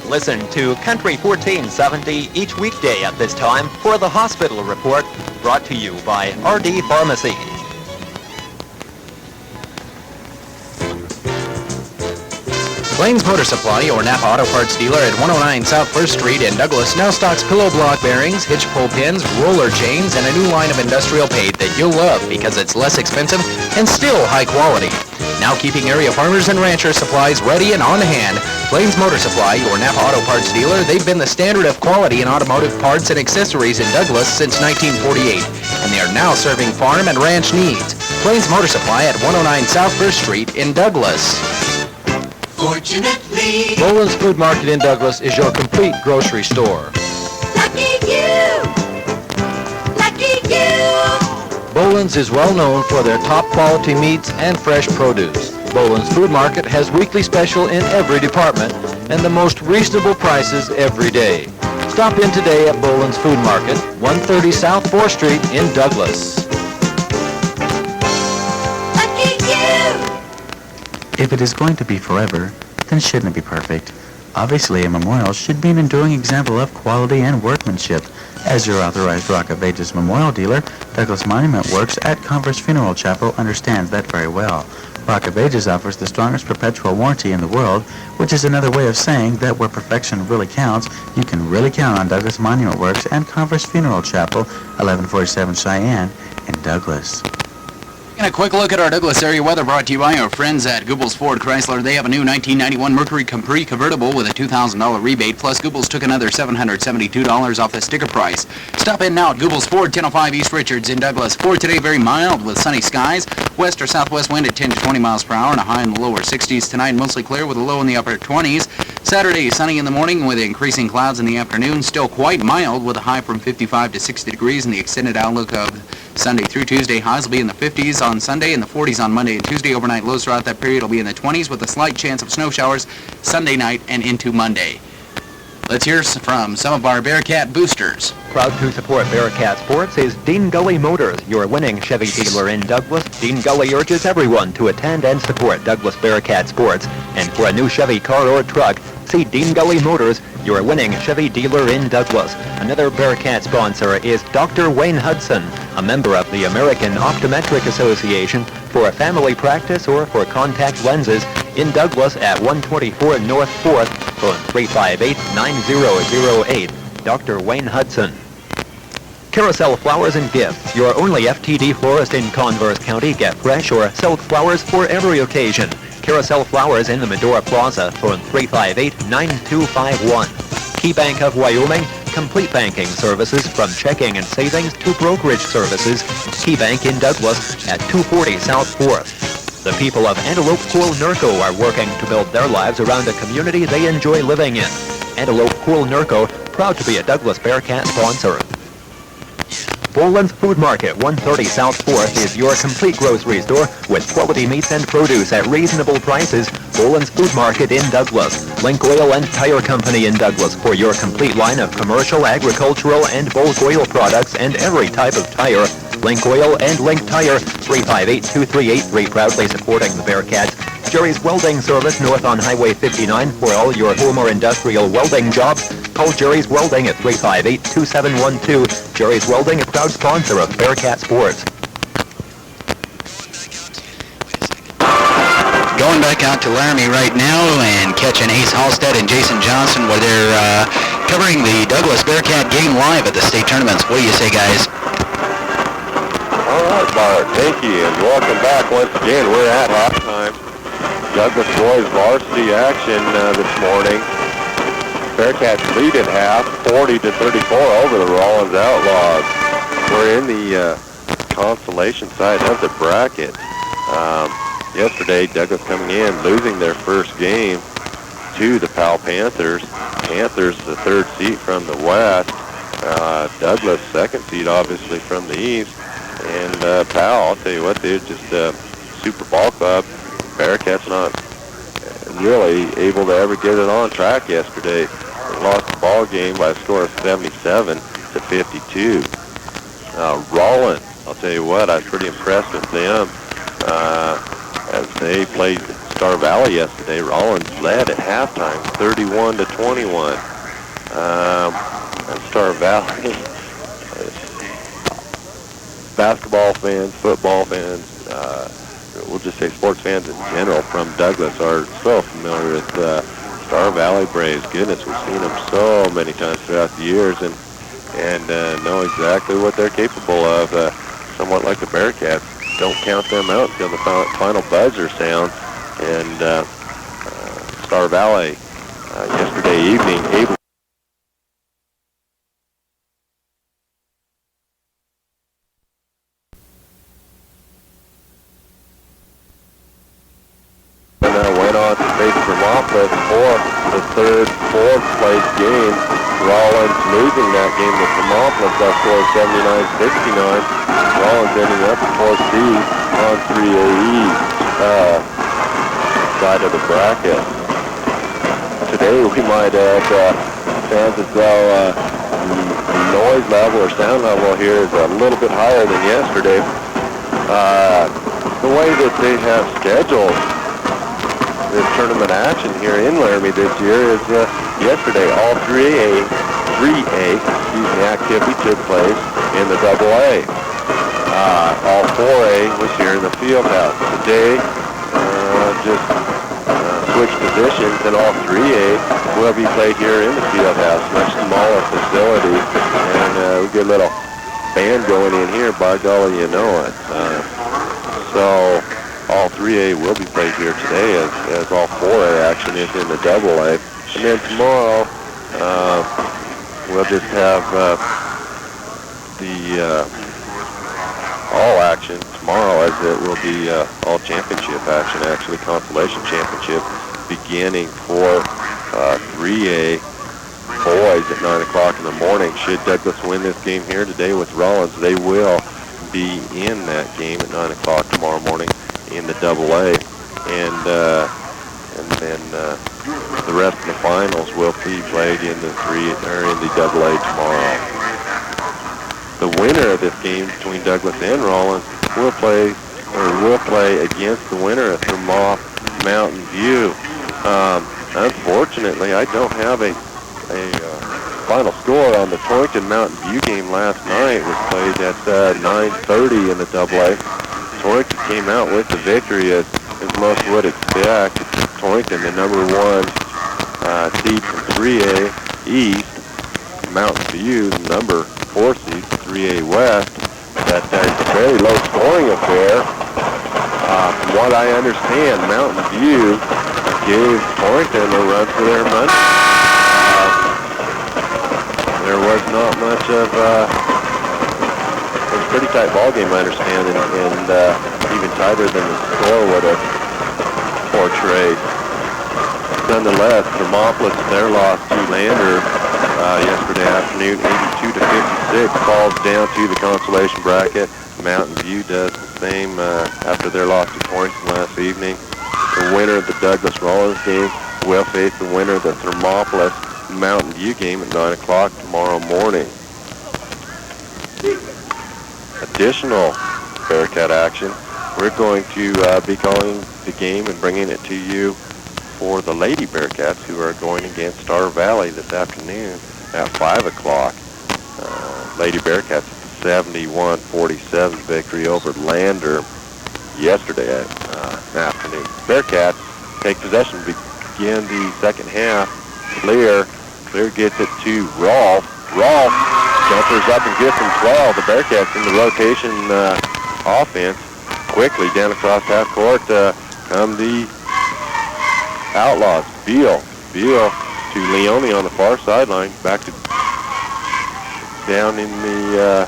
Listen to Country 1470 each weekday at this time for the Hospital Report, brought to you by RD Pharmacy. Blaine's Motor Supply, your Napa Auto Parts dealer at 109 South 1st Street in Douglas, now stocks pillow block bearings, hitch pull pins, roller chains, and a new line of industrial paint that you'll love because it's less expensive and still high quality. Now keeping area farmers and ranchers supplies ready and on hand, Blaine's Motor Supply, your Napa Auto Parts dealer, they've been the standard of quality in automotive parts and accessories in Douglas since 1948, and they are now serving farm and ranch needs. Blaine's Motor Supply at 109 South 1st Street in Douglas. Fortunately, Rawlins Food Market in Douglas is your complete grocery store. lucky you, lucky you. Boland's is well known for their top quality meats and fresh produce. Boland's Food Market has weekly special in every department and the most reasonable prices every day. Stop in today at Boland's Food Market, 130 South 4th Street in Douglas. Lucky you. If it is going to be forever, then shouldn't it be perfect? Obviously, a memorial should be an enduring example of quality and workmanship. As your authorized Rock of Ages memorial dealer, Douglas Monument Works at Converse Funeral Chapel understands that very well. Rock of Ages offers the strongest perpetual warranty in the world, which is another way of saying that where perfection really counts, you can really count on Douglas Monument Works and Converse Funeral Chapel, 1147 Cheyenne in Douglas. And a quick look at our Douglas area weather brought to you by our friends at Goebbels Ford Chrysler. They have a new 1991 Mercury Capri convertible with a $2,000 rebate, plus Goebbels took another $772 off the sticker price. Stop in now at Goebbels Ford, 1005 East Richards in Douglas. For today, very mild with sunny skies. West or southwest wind at 10 to 20 miles per hour and a high in the lower 60s. Tonight, mostly clear with a low in the upper 20s. Saturday, sunny in the morning with increasing clouds in the afternoon. Still quite mild with a high from 55 to 60 degrees, and the extended outlook of Sunday through Tuesday. Highs will be in the 50s on Sunday and the 40s on Monday and Tuesday. Overnight lows throughout that period will be in the 20s with a slight chance of snow showers Sunday night and into Monday. Let's hear from some of our Bearcat boosters. Proud to support Bearcat Sports is Dean Gully Motors, your winning Chevy dealer in Douglas. Dean Gully urges everyone to attend and support Douglas Bearcat Sports. And for a new Chevy car or truck, see Dean Gully Motors, your winning Chevy dealer in Douglas. Another Bearcat sponsor is Dr. Wayne Hudson, a member of the American Optometric Association, for a family practice or for contact lenses in Douglas at 124 North 4th, phone 358-9008. Dr. Wayne Hudson. Carousel Flowers and Gifts, your only FTD florist in Converse County. Get fresh or silk flowers for every occasion. Carousel Flowers in the Medora Plaza, phone 358-9251. Key Bank of Wyoming, complete banking services from checking and savings to brokerage services. Key Bank in Douglas at 240 South 4th. The people of Antelope Pool Nurco are working to build their lives around a community they enjoy living in. Antelope Pool Nurco, proud to be a Douglas Bearcat sponsor. Boland's Food Market, 130 South 4th, is your complete grocery store with quality meats and produce at reasonable prices. Boland's Food Market in Douglas. Link Oil and Tire Company in Douglas for your complete line of commercial, agricultural, and bulk oil products and every type of tire. Link Oil and Link Tire, 358-2383, proudly supporting the Bearcats. Jerry's Welding Service north on Highway 59 for all your home or industrial welding jobs. Call Jerry's Welding at 358-2712. Jerry's Welding, a proud sponsor of Bearcat Sports. Going back out to Laramie right now and catching Ace Halstead and Jason Johnson where they're covering the Douglas Bearcat game live at the state tournaments. What do you say, guys? All right, Bart, thank you, and welcome back once again. We're at halftime. Douglas boys varsity action this morning. Bearcats lead at half, 40-34 over the Rawlins Outlaws. We're in the consolation side of the bracket. Yesterday, Douglas coming in, losing their first game to the Powell Panthers. Panthers, the third seed from the west. Douglas, second seed, obviously, from the east. And Powell, I'll tell you what, they're just a super ball club. Bearcats not really able to ever get it on track yesterday. They lost the ball game by a score of 77-52. Rawlins, I'll tell you what, I was pretty impressed with them as they played Star Valley yesterday. Rawlins led at halftime, 31-21. And Star Valley, basketball fans, football fans, we'll just say sports fans in general from Douglas are so familiar with Star Valley Braves. Goodness, we've seen them so many times throughout the years and know exactly what they're capable of. Somewhat like the Bearcats, don't count them out until the final buzzer sounds. And Star Valley yesterday evening able went on to face Vermontlet for the fourth place game. Rawlins losing that game to Vermontlet by score of 79-69. Rawlins ending up the fourth seed on 3A side of the bracket. Today we might add fans as well, the noise level or sound level here is a little bit higher than yesterday. The way that they have scheduled this tournament action here in Laramie this year is yesterday all 3A activity took place in the AA. All 4A was here in the field house. Today just switched positions and all 3A will be played here in the field house, much smaller facility, and we get a little band going in here, by golly, you know it. So all 3A will be played here today as all 4A action is in the AA. And then tomorrow, we'll just have the all action tomorrow, as it will be all championship action, actually consolation championship, beginning for 3A boys at 9 o'clock in the morning. Should Douglas win this game here today with Rawlins, they will be in that game at 9 o'clock tomorrow morning in the AA, and then the rest of the finals will be played in the AA tomorrow. The winner of this game between Douglas and Rawlins will play against the winner of Thermop Mountain View. Unfortunately, I don't have a final score on the Torrington Mountain View game last night. It was played at 9:30 in the AA. Torrington came out with the victory as most would expect. Torrington, the number one seed from 3A East. Mountain View, number 4 seed, 3A West. That is a very low scoring affair. From what I understand, Mountain View gave Torrington a run for their money. There was not much of it was a pretty tight ball game, I understand, and even tighter than the score would have portrayed. Nonetheless, Thermopolis, their loss to Lander yesterday afternoon, 82-56. 6 falls down to the consolation bracket. Mountain View does the same after their loss to Torrington last evening. The winner of the Douglas-Rawlins game will face the winner of the Thermopolis Mountain View game at 9 o'clock tomorrow morning. Additional Bearcat action. We're going to be calling the game and bringing it to you for the Lady Bearcats, who are going against Star Valley this afternoon at 5 o'clock. Lady Bearcats 71-47 victory over Lander yesterday afternoon. Bearcats take possession, begin the second half. Clear gets it to Rolf. Rolf jumpers up and gets him 12. The Bearcats in the rotation offense. Quickly down across half court come the Outlaws. Beal to Leone on the far sideline. Back to down in the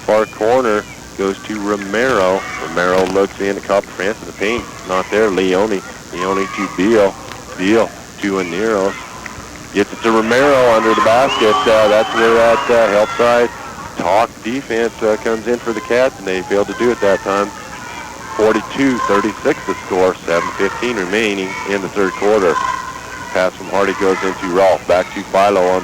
far corner goes to Romero. Romero looks in at Copper France in the paint. Not there. Leone to Beal. Beal to Aneros. Gets it to Romero under the basket. That's where that help side talk defense comes in for the Cats, and they failed to do it that time. 42-36 the score. 7:15 remaining in the third quarter. Pass from Hardy goes into Rolf. Back to Philo on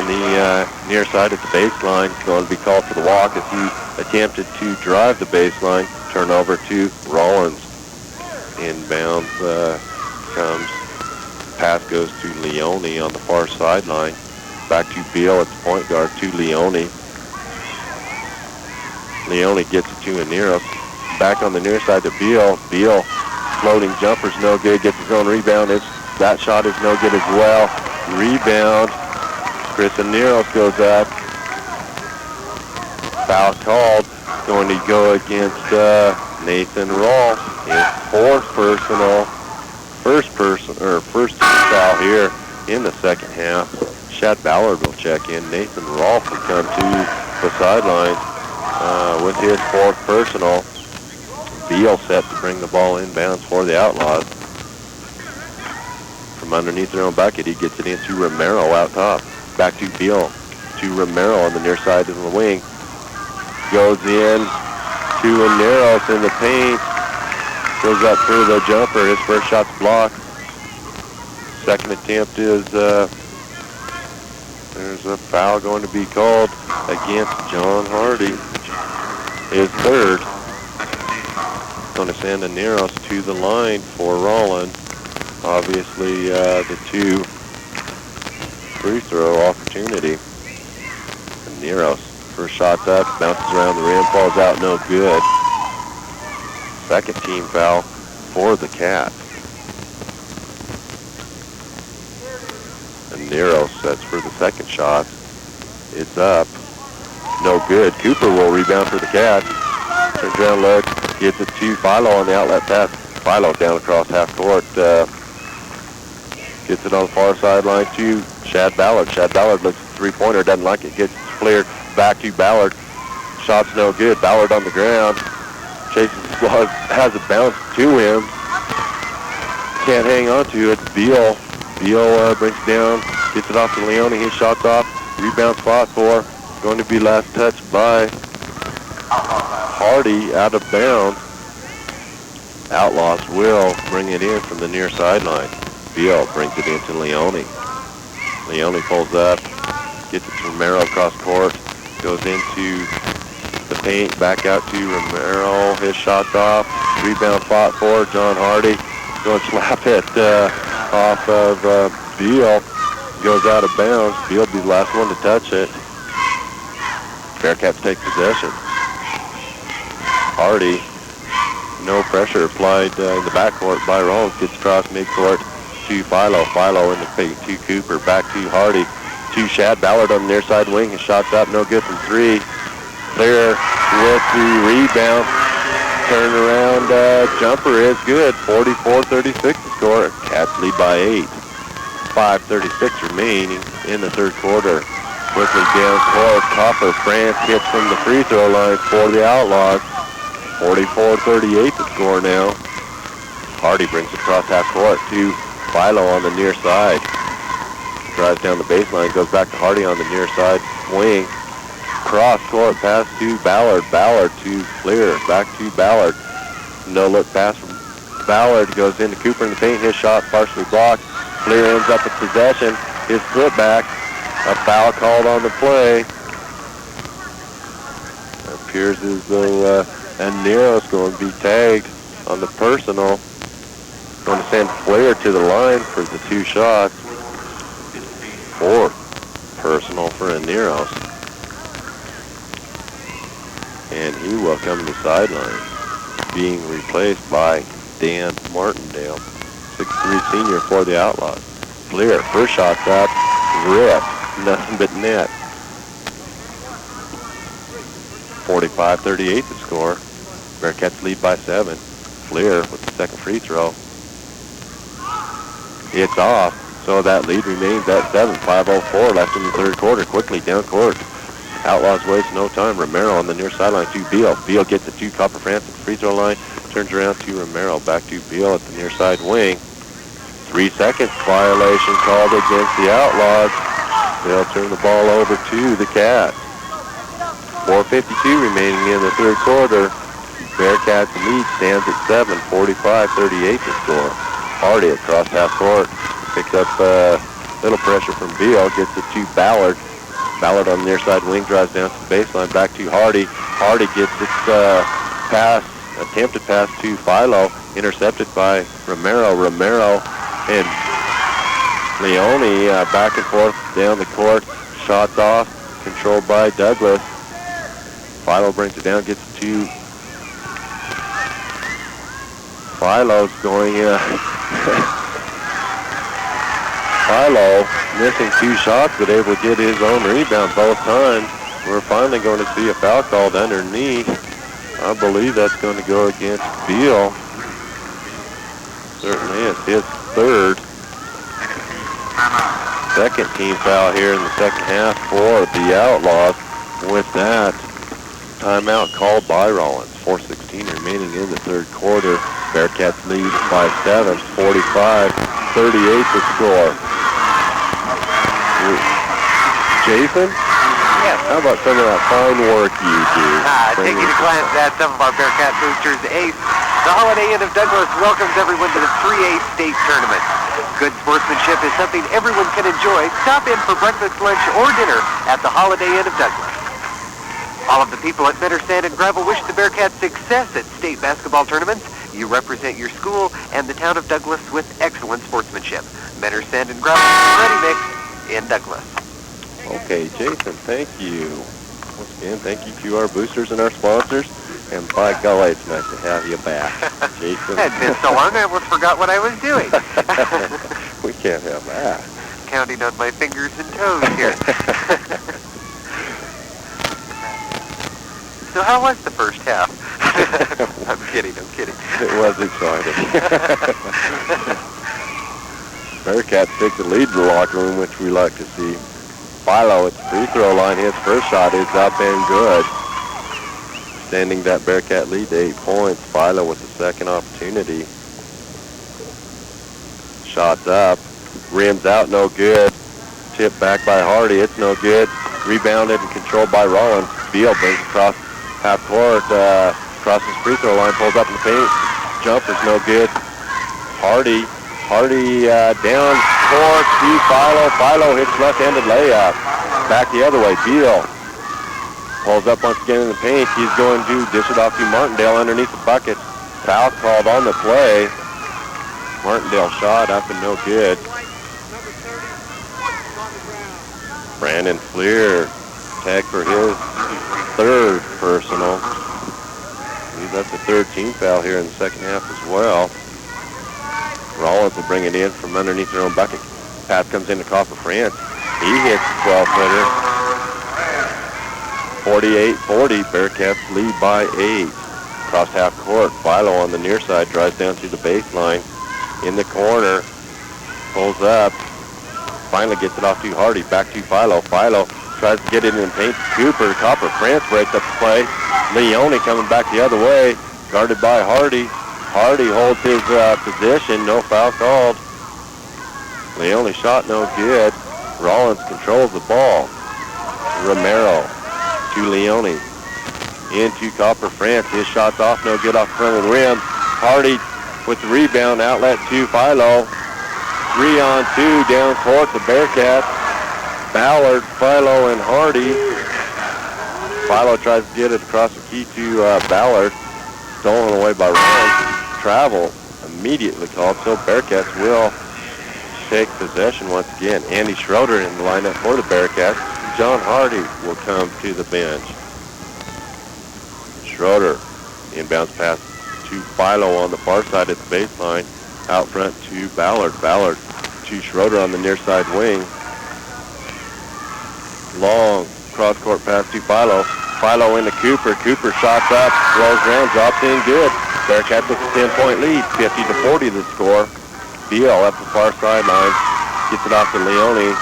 the near side at the baseline. It's going to be called for the walk as he attempted to drive the baseline. Turnover to Rawlins. Inbounds comes. Pass goes to Leone on the far sideline. Back to Beal at the point guard to Leone. Leone gets it to Aneros. Back on the near side to Beal. Beal floating jumper's no good. Gets his own rebound. That shot is no good as well. Rebound. Chris Aneros goes up. Foul called. Going to go against Nathan Rolf. His first foul here in the second half. Shad Ballard will check in. Nathan Rolf will come to the sidelines with his fourth personal. Beal set to bring the ball inbounds for the Outlaws. From underneath their own bucket, he gets it into Romero out top. Back to Beal, to Romero on the near side of the wing. Goes in to Aneros in the paint. Goes up through the jumper. His first shot's blocked. Second attempt is, there's a foul going to be called against John Hardy. His third. Going to send Aneros to the line for Rawlins. Obviously, the two free throw opportunity. Aneros, first shot up, bounces around the rim, falls out, no good. Second team foul for the Cats. Aneros sets for the second shot. It's up. No good. Cooper will rebound for the Cats. Turns around, looks, gets it to Philo on the outlet pass. Philo down across half court. Gets it on the far sideline to Shad Ballard. Shad Ballard looks at the three-pointer, doesn't like it, gets cleared back to Ballard. Shot's no good. Ballard on the ground. Chases the ball, has it bounced to him. Can't hang on to it. Beal brings it down, gets it off to Leone. His shot's off. Rebound spot for. Going to be last touched by Hardy out of bounds. Outlaws will bring it in from the near sideline. Beal brings it into Leone. Leone pulls up, gets it to Romero across court, goes into the paint, back out to Romero. His shot's off. Rebound fought for John Hardy. Going to slap it off of Beal. Goes out of bounds. Beal will be the last one to touch it. Bearcats take possession. Hardy, no pressure applied in the backcourt by Rawlins. Gets across midcourt to Philo. Philo in the paint to Cooper. Back to Hardy. To Shad Ballard on the near side wing. His shot's up. No good from three. Clear with the rebound. Turn around jumper is good. 44-36 the score. Cats lead by 8. 5:36 remaining in the third quarter. Quickly down court. Copper France hits from the free throw line for the Outlaws. 44-38 the score now. Hardy brings it across half court to Philo on the near side. drives down the baseline, goes back to Hardy on the near side wing. Cross court pass to Ballard. Ballard to Fleer. Back to Ballard. No look pass from Ballard. Goes into Cooper in the paint. His shot partially blocked. Fleer ends up with possession. His foot back. A foul called on the play. It appears as though Nero's going to be tagged on the personal. Going to send Fleer to the line for the 2 shots. 4 personal for Aneros. And he will come to the sideline, being replaced by Dan Martindale, 6'3" senior for the Outlaws. Fleer, first shot's up, ripped, nothing but net. 45-38 the score. Bearcats lead by 7. Fleer with the second free throw. It's off, so that lead remains at 7. 5:04 left in the third quarter. Quickly down court. Outlaws waste no time. Romero on the near sideline to Beal. Beal gets it to Copper France at the free throw line. Turns around to Romero. Back to Beal at the near side wing. 3 seconds violation called against the Outlaws. They'll turn the ball over to the Cats. 4:52 remaining in the third quarter. Bearcats lead stands at 7. 45-38 to score. Hardy across half court. Picks up a little pressure from Beal. Gets it to Ballard. Ballard on the near side wing, drives down to the baseline, back to Hardy. Hardy gets its attempted pass to Philo, intercepted by Romero. Romero and Leone back and forth down the court. Shots off, controlled by Douglas. Philo brings it down, gets it to Philo's going Philo missing 2 shots, but able to get his own rebound both times. We're finally going to see a foul called underneath. I believe that's going to go against Beal. Certainly it's his third. Second team foul here in the second half for the Outlaws. With that, timeout called by Rawlins. 4:16 remaining in the third quarter. Bearcats lead by 7. 45-38 to score. Jason? Yes. How about some of that fine work you do? Taking a glance at some of our Bearcat boosters. Ace, the Holiday Inn of Douglas welcomes everyone to the 3A State Tournament. Good sportsmanship is something everyone can enjoy. Stop in for breakfast, lunch, or dinner at the Holiday Inn of Douglas. All of the people at Mentor Sand and Gravel wish the Bearcats success at state basketball tournaments. You represent your school and the town of Douglas with excellent sportsmanship. Mentor Sand and Gravel Ready Mix in Douglas. Okay, Jason, thank you. Once again, thank you to our boosters and our sponsors. And by golly, it's nice to have you back, Jason. It's been so long, I almost forgot what I was doing. We can't have that. Counting on my fingers and toes here. So how was the first half? I'm kidding. It was exciting. Bearcats take the lead in the locker room, which we like to see. Philo at the free throw line. His first shot is up and good. Extending that Bearcat lead to 8 points. Philo with the second opportunity. Shots up. Rims out, no good. Tipped back by Hardy. It's no good. Rebounded and controlled by Rawlins. Beal brings across half court. Crosses free throw line. Pulls up in the paint. Jumper's no good. Hardy down court to Philo. Philo hits left-handed layup. Back the other way. Beal pulls up once again in the paint. He's going to dish it off to Martindale underneath the bucket. Foul called on the play. Martindale shot up and no good. Brandon Fleer tagged for his third personal. That's the third team foul here in the second half as well. Rawlins will bring it in from underneath their own bucket. Pass comes into Copper France. He hits 12-footer. 48-40. Bearcats lead by 8. Across half court. Philo on the near side drives down to the baseline. In the corner. Pulls up. Finally gets it off to Hardy. Back to Philo. Philo tries to get it in the paint. Cooper. Copper France breaks up the play. Leone coming back the other way. Guarded by Hardy. Hardy holds his position. No foul called. Leone shot no good. Rawlins controls the ball. Romero to Leone. Into Copper France. His shot's off, no good off front of the rim. Hardy with the rebound, outlet to Philo. 3-on-2 down court, the Bearcats. Ballard, Philo, and Hardy. Philo tries to get it across the key to Ballard. Stolen away by Rawlins. Travel immediately called, so Bearcats will take possession once again. Andy Schroeder in the lineup for the Bearcats. John Hardy will come to the bench. Schroeder inbounds pass to Philo on the far side of the baseline. Out front to Ballard. Ballard to Schroeder on the near side wing. Long cross-court pass to Philo. Philo into Cooper. Cooper shots up, rolls around, drops in good. Bearcats with a 10-point lead, 50-40 the score. Beal up the far sideline, gets it off to Leone.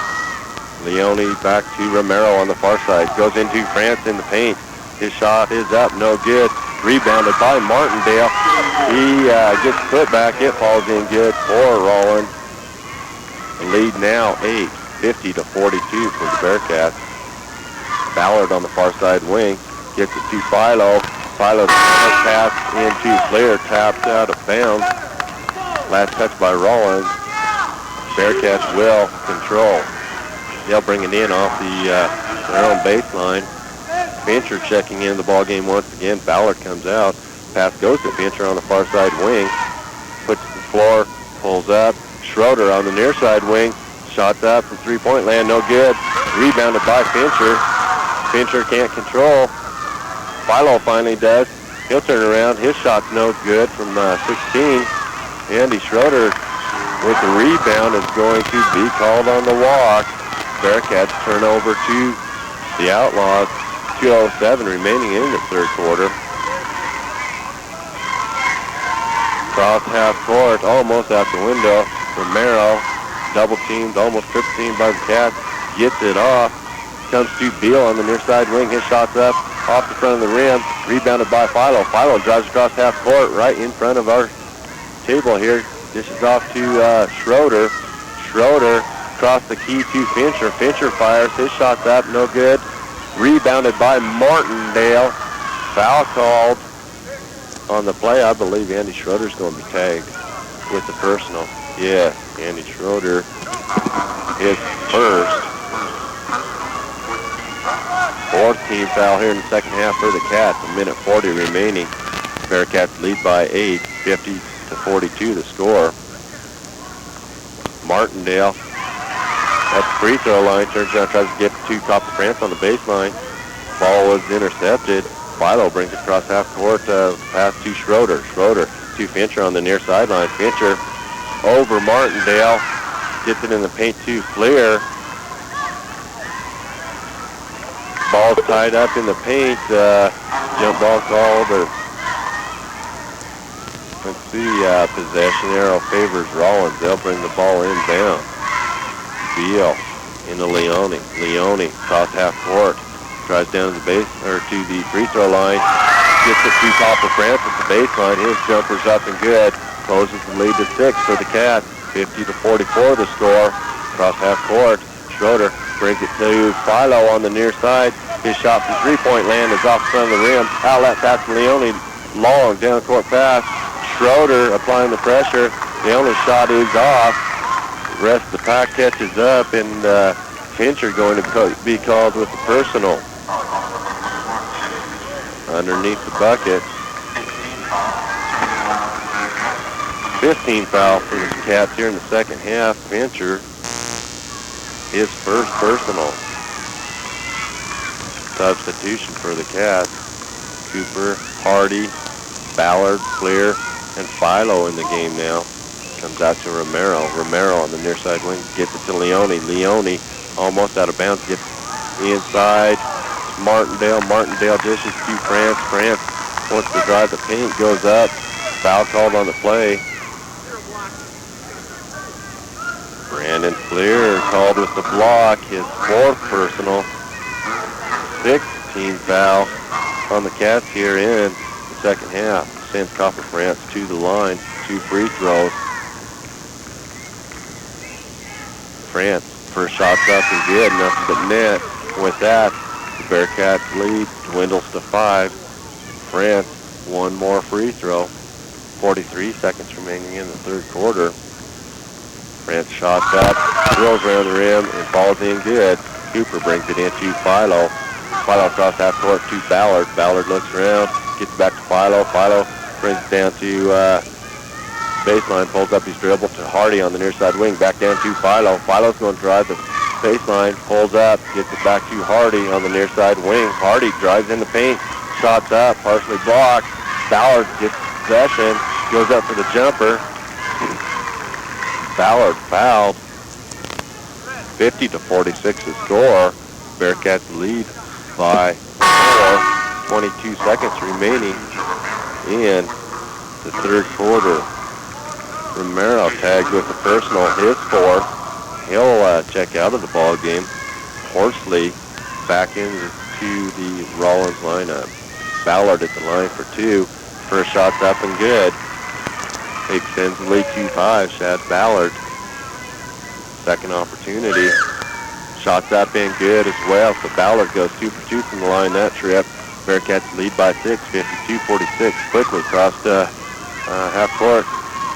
Leone back to Romero on the far side. Goes into France in the paint. His shot is up, no good. Rebounded by Martindale. He gets put back. It falls in good for Rawlins. The lead now 8, 50-42 for the Bearcats. Ballard on the far side wing. Gets it to Philo. Philo's pass into Flair, tapped out of bounds. Last touch by Rawlins. Bearcats will control. They'll bring it in off their own baseline. Fincher checking in the ball game once again. Ballard comes out. Pass goes to Fincher on the far side wing. Puts it to the floor, pulls up. Schroeder on the near side wing. Shots up from three-point land, no good. Rebounded by Fincher. Fincher can't control. Philo finally does. He'll turn around. His shot's no good from 16. Andy Schroeder with the rebound is going to be called on the walk. Bearcats turn over to the Outlaws. 2:07 remaining in the third quarter. Cross half court, almost out the window. Romero, double teamed, almost triple teamed by the Cats. Gets it off. Comes to Beal on the near side wing. His shot's up off the front of the rim. Rebounded by Philo. Philo drives across half court right in front of our table here. Dishes off to Schroeder. Schroeder across the key to Fincher. Fincher fires. His shot's up. No good. Rebounded by Martindale. Foul called on the play. I believe Andy Schroeder's going to be tagged with the personal. Yeah, Andy Schroeder is first. Fourth team foul here in the second half for the Cats. 1:40 remaining. Bearcats lead by 8, 50-42 the score. Martindale at the free throw line, turns around, tries to get to Copper France on the baseline. Ball was intercepted. Philo brings it across half court, pass to Schroeder. Schroeder to Fincher on the near sideline. Fincher over Martindale, gets it in the paint to Flair. Ball's tied up in the paint. Jump ball called, or let's see, possession arrow favors Rawlins. They'll bring the ball inbound. Beal into Leone. Leone across half court. Drives down to the base, or to the free throw line. Gets it to Copper France at the baseline. His jumper's up and good. Closes the lead to 6 for the Cats. 50-44 the score. Across half court. Schroeder brings it to Philo on the near side. His shot from three-point land is off the front of the rim. Outlet pass to Leone. Long down court pass. Schroeder applying the pressure. Leone's shot is off. The rest of the pack catches up, and Fincher going to be called with the personal underneath the bucket. 15 foul for the Cats here in the second half. Fincher, his first personal. Substitution for the Cats. Cooper, Hardy, Ballard, Flair, and Philo in the game now. Comes out to Romero. Romero on the near side wing gets it to Leone. Leone almost out of bounds, gets inside. Martindale. Martindale dishes to France. France wants to drive the paint, goes up. Foul called on the play. Brandon Flair called with the block, his fourth personal. 16 foul on the Cats here in the second half. Sends Copper France to the line, 2 free throws. France First shot's up and good, nothing but net. With that, the Bearcats lead dwindles to 5. France, one more free throw. 43 seconds remaining in the third quarter. France shots up, drills around the rim, and falls in good. Cooper brings it into Philo. Philo across half court to Ballard. Ballard looks around, gets back to Philo. Philo brings it down to baseline, pulls up his dribble to Hardy on the near side wing, back down to Philo. Philo's going to drive the baseline, pulls up, gets it back to Hardy on the near side wing. Hardy drives in the paint, shots up, partially blocked. Ballard gets possession, goes up for the jumper. Ballard fouled. 50-46 the score. Bearcats lead by 4. 22 seconds remaining in the third quarter. Romero tagged with a personal, his 4th. He'll check out of the ball game. Horsley back into the Rawlins lineup. Ballard at the line for 2. First shot's up and good. Extends the lead to 5. Shad Ballard. Second opportunity. Shots up and good as well. So Ballard goes 2 for 2 from the line that trip. Bearcats lead by 6, 52-46. Quickly across half court.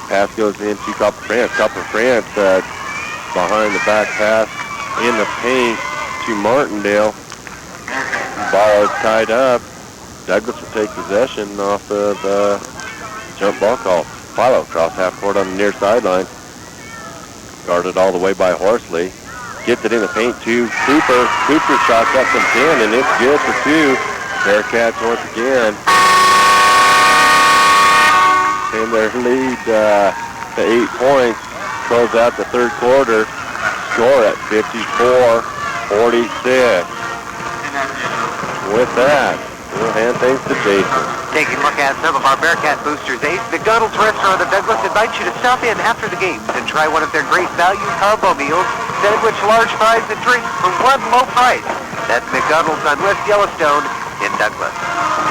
Pass goes into Copper France. Copper France behind the back pass in the paint to Martindale. Ball is tied up. Douglas will take possession off of jump ball call. Philo across half court on the near sideline. Guarded all the way by Horsley. Gets it in the paint to Cooper. Cooper shots up from 10, and it's good for 2. Bearcats once again in their lead to 8 points. Close out the third quarter. Score at 54-46. With that, we'll hand things to Jason. Taking a look at some of our Bearcat boosters, Ace. McDonald's Restaurant of Douglas invites you to stop in after the games and try one of their great value combo meals, sandwich, large fries, and drinks for one low price. That's McDonald's on West Yellowstone in Douglas.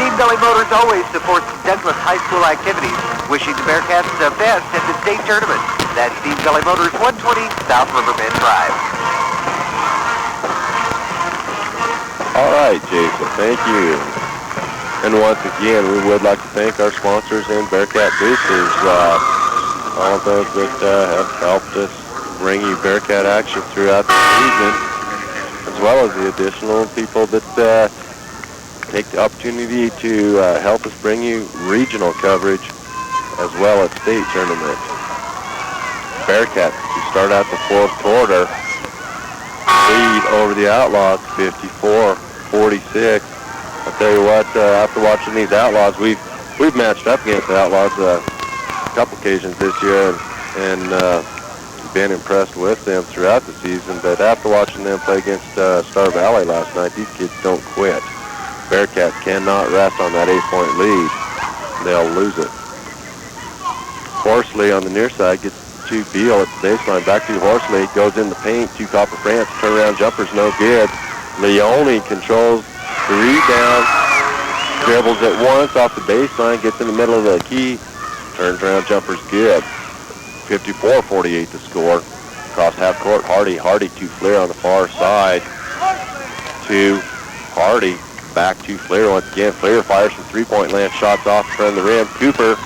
Team Belly Motors always supports Douglas high school activities, wishing the Bearcats the best at the state tournament. That's Team Belly Motors, 120 South Riverbend Drive. All right, Jason, thank you. And once again, we would like to thank our sponsors and Bearcat boosters, all of those that have helped us bring you Bearcat action throughout the season, as well as the additional people that take the opportunity to help us bring you regional coverage as well as state tournament. Bearcats to start out the fourth quarter lead over the Outlaws 54-46. I'll tell you what, after watching these Outlaws, we've matched up against the Outlaws a couple occasions this year and been impressed with them throughout the season. But after watching them play against Star Valley last night, these kids don't quit. Bearcats cannot rest on that 8-point lead. They'll lose it. Horsley on the near side gets to Beal at the baseline. Back to Horsley. Goes in the paint to Copper France. Turnaround jumper's no good. Leone controls the rebound. Dribbles it once off the baseline. Gets in the middle of the key. Turns around jumper's good. 54-48 to score. Across half court, Hardy. Hardy to Flair on the far side. To Hardy. Back to Flair once again. Flair fires some three-point land shots off in front of the rim. Cooper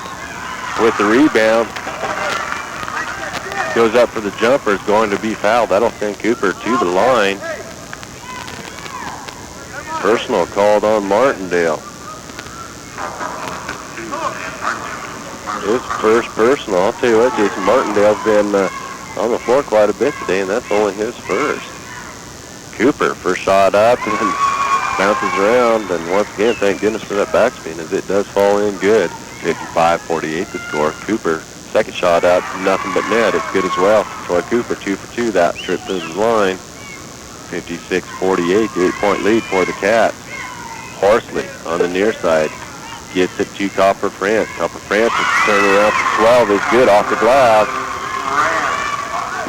with the rebound. Goes up for the jumper. Is going to be fouled. That'll send Cooper to the line. Personal called on Martindale. His first personal. I'll tell you what, Jason, Martindale's been on the floor quite a bit today, and that's only his first. Cooper, first shot up and bounces around, and once again, thank goodness for that backspin, as it does fall in good. 55-48 to score. Cooper, second shot up, nothing but net. It's good as well. Troy Cooper, 2 for 2, that trip to the line. 56-48, the 8-point lead for the Cats. Horsley on the near side gets it to Copper France. Copper France is turning around for 12, is good off the glass.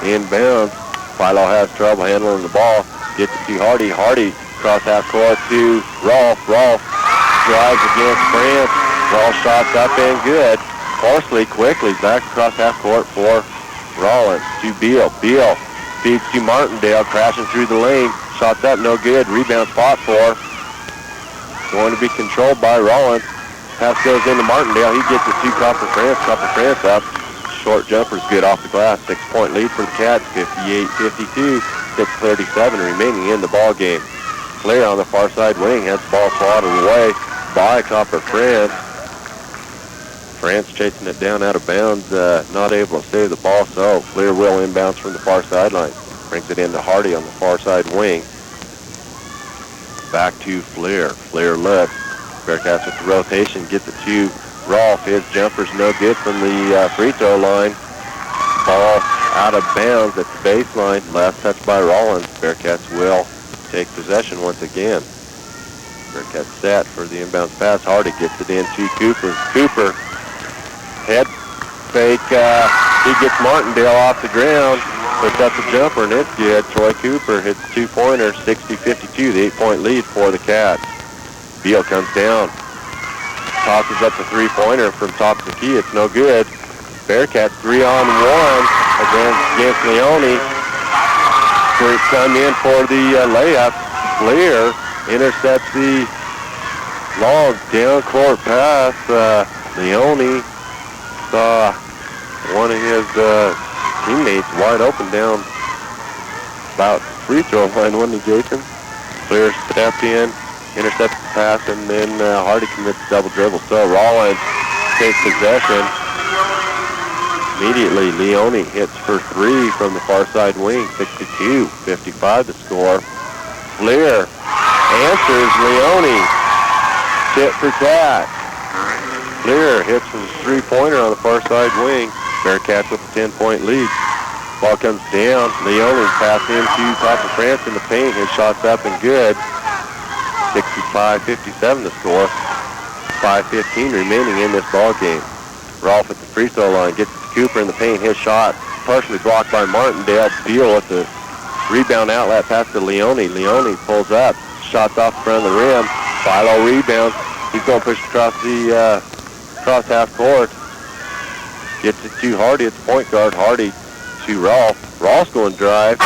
Inbounds. Philo has trouble handling the ball. Gets it to Hardy. Hardy cross half court to Rolfe. Rolfe drives against France. Rolfe shots up and good. Horsley quickly back across half court for Rawlins to Beal. Beal Feeds to Martindale, crashing through the lane. Shots up, no good. Rebound fought for. Going to be controlled by Rawlins. Pass goes into Martindale. He gets it to Copper France. Copper France up. Short jumper's good off the glass. 6-point lead for the Cats. 58-52. 6:37 remaining in the ball game. Flair on the far side wing has the ball swatted away by Copper France. France chasing it down out of bounds, not able to save the ball, so Flair will inbounds from the far sideline. Brings it into Hardy on the far side wing. Back to Flair. Flair left. Bearcats with the rotation, gets it to Rolf. His jumper's no good from the free throw line. Ball out of bounds at the baseline. Last touch by Rawlins. Bearcats will take possession once again. Bearcats set for the inbounds pass. Hardy gets it into Cooper. Cooper, head fake. He gets Martindale off the ground. Puts up the jumper, and it's good. Troy Cooper hits a two-pointer, 60-52, the 8-point lead for the Cats. Beal comes down, tosses up the three-pointer from top of the key. It's no good. Bearcats 3-on-1 against Leone. Come in for the layup. Flair intercepts the long down-court pass. Leone saw one of his teammates wide open down about free throw line, wasn't he, Jason? Flair stepped in, intercepts the pass, and then Hardy commits a double dribble. So Rawlins takes possession. Immediately, Leone hits for three from the far side wing. 62-55 to score. Flair answers Leone. Tit for tat. Flair hits from the three-pointer on the far side wing. Bearcats with a 10-point lead. Ball comes down. Leone pass into Copper France in the paint. His shot's up and good. 65-57 to score. 5:15 remaining in this ball game. Rolf at the free throw line gets to Cooper in the paint. His shot partially blocked by Martindale. Beal with the rebound outlet pass to Leone. Leone pulls up. Shots off the front of the rim. Philo rebounds. He's going to push across the cross half court. Gets it to Hardy at the point guard. Hardy to Rolf. Rolf's going to drive.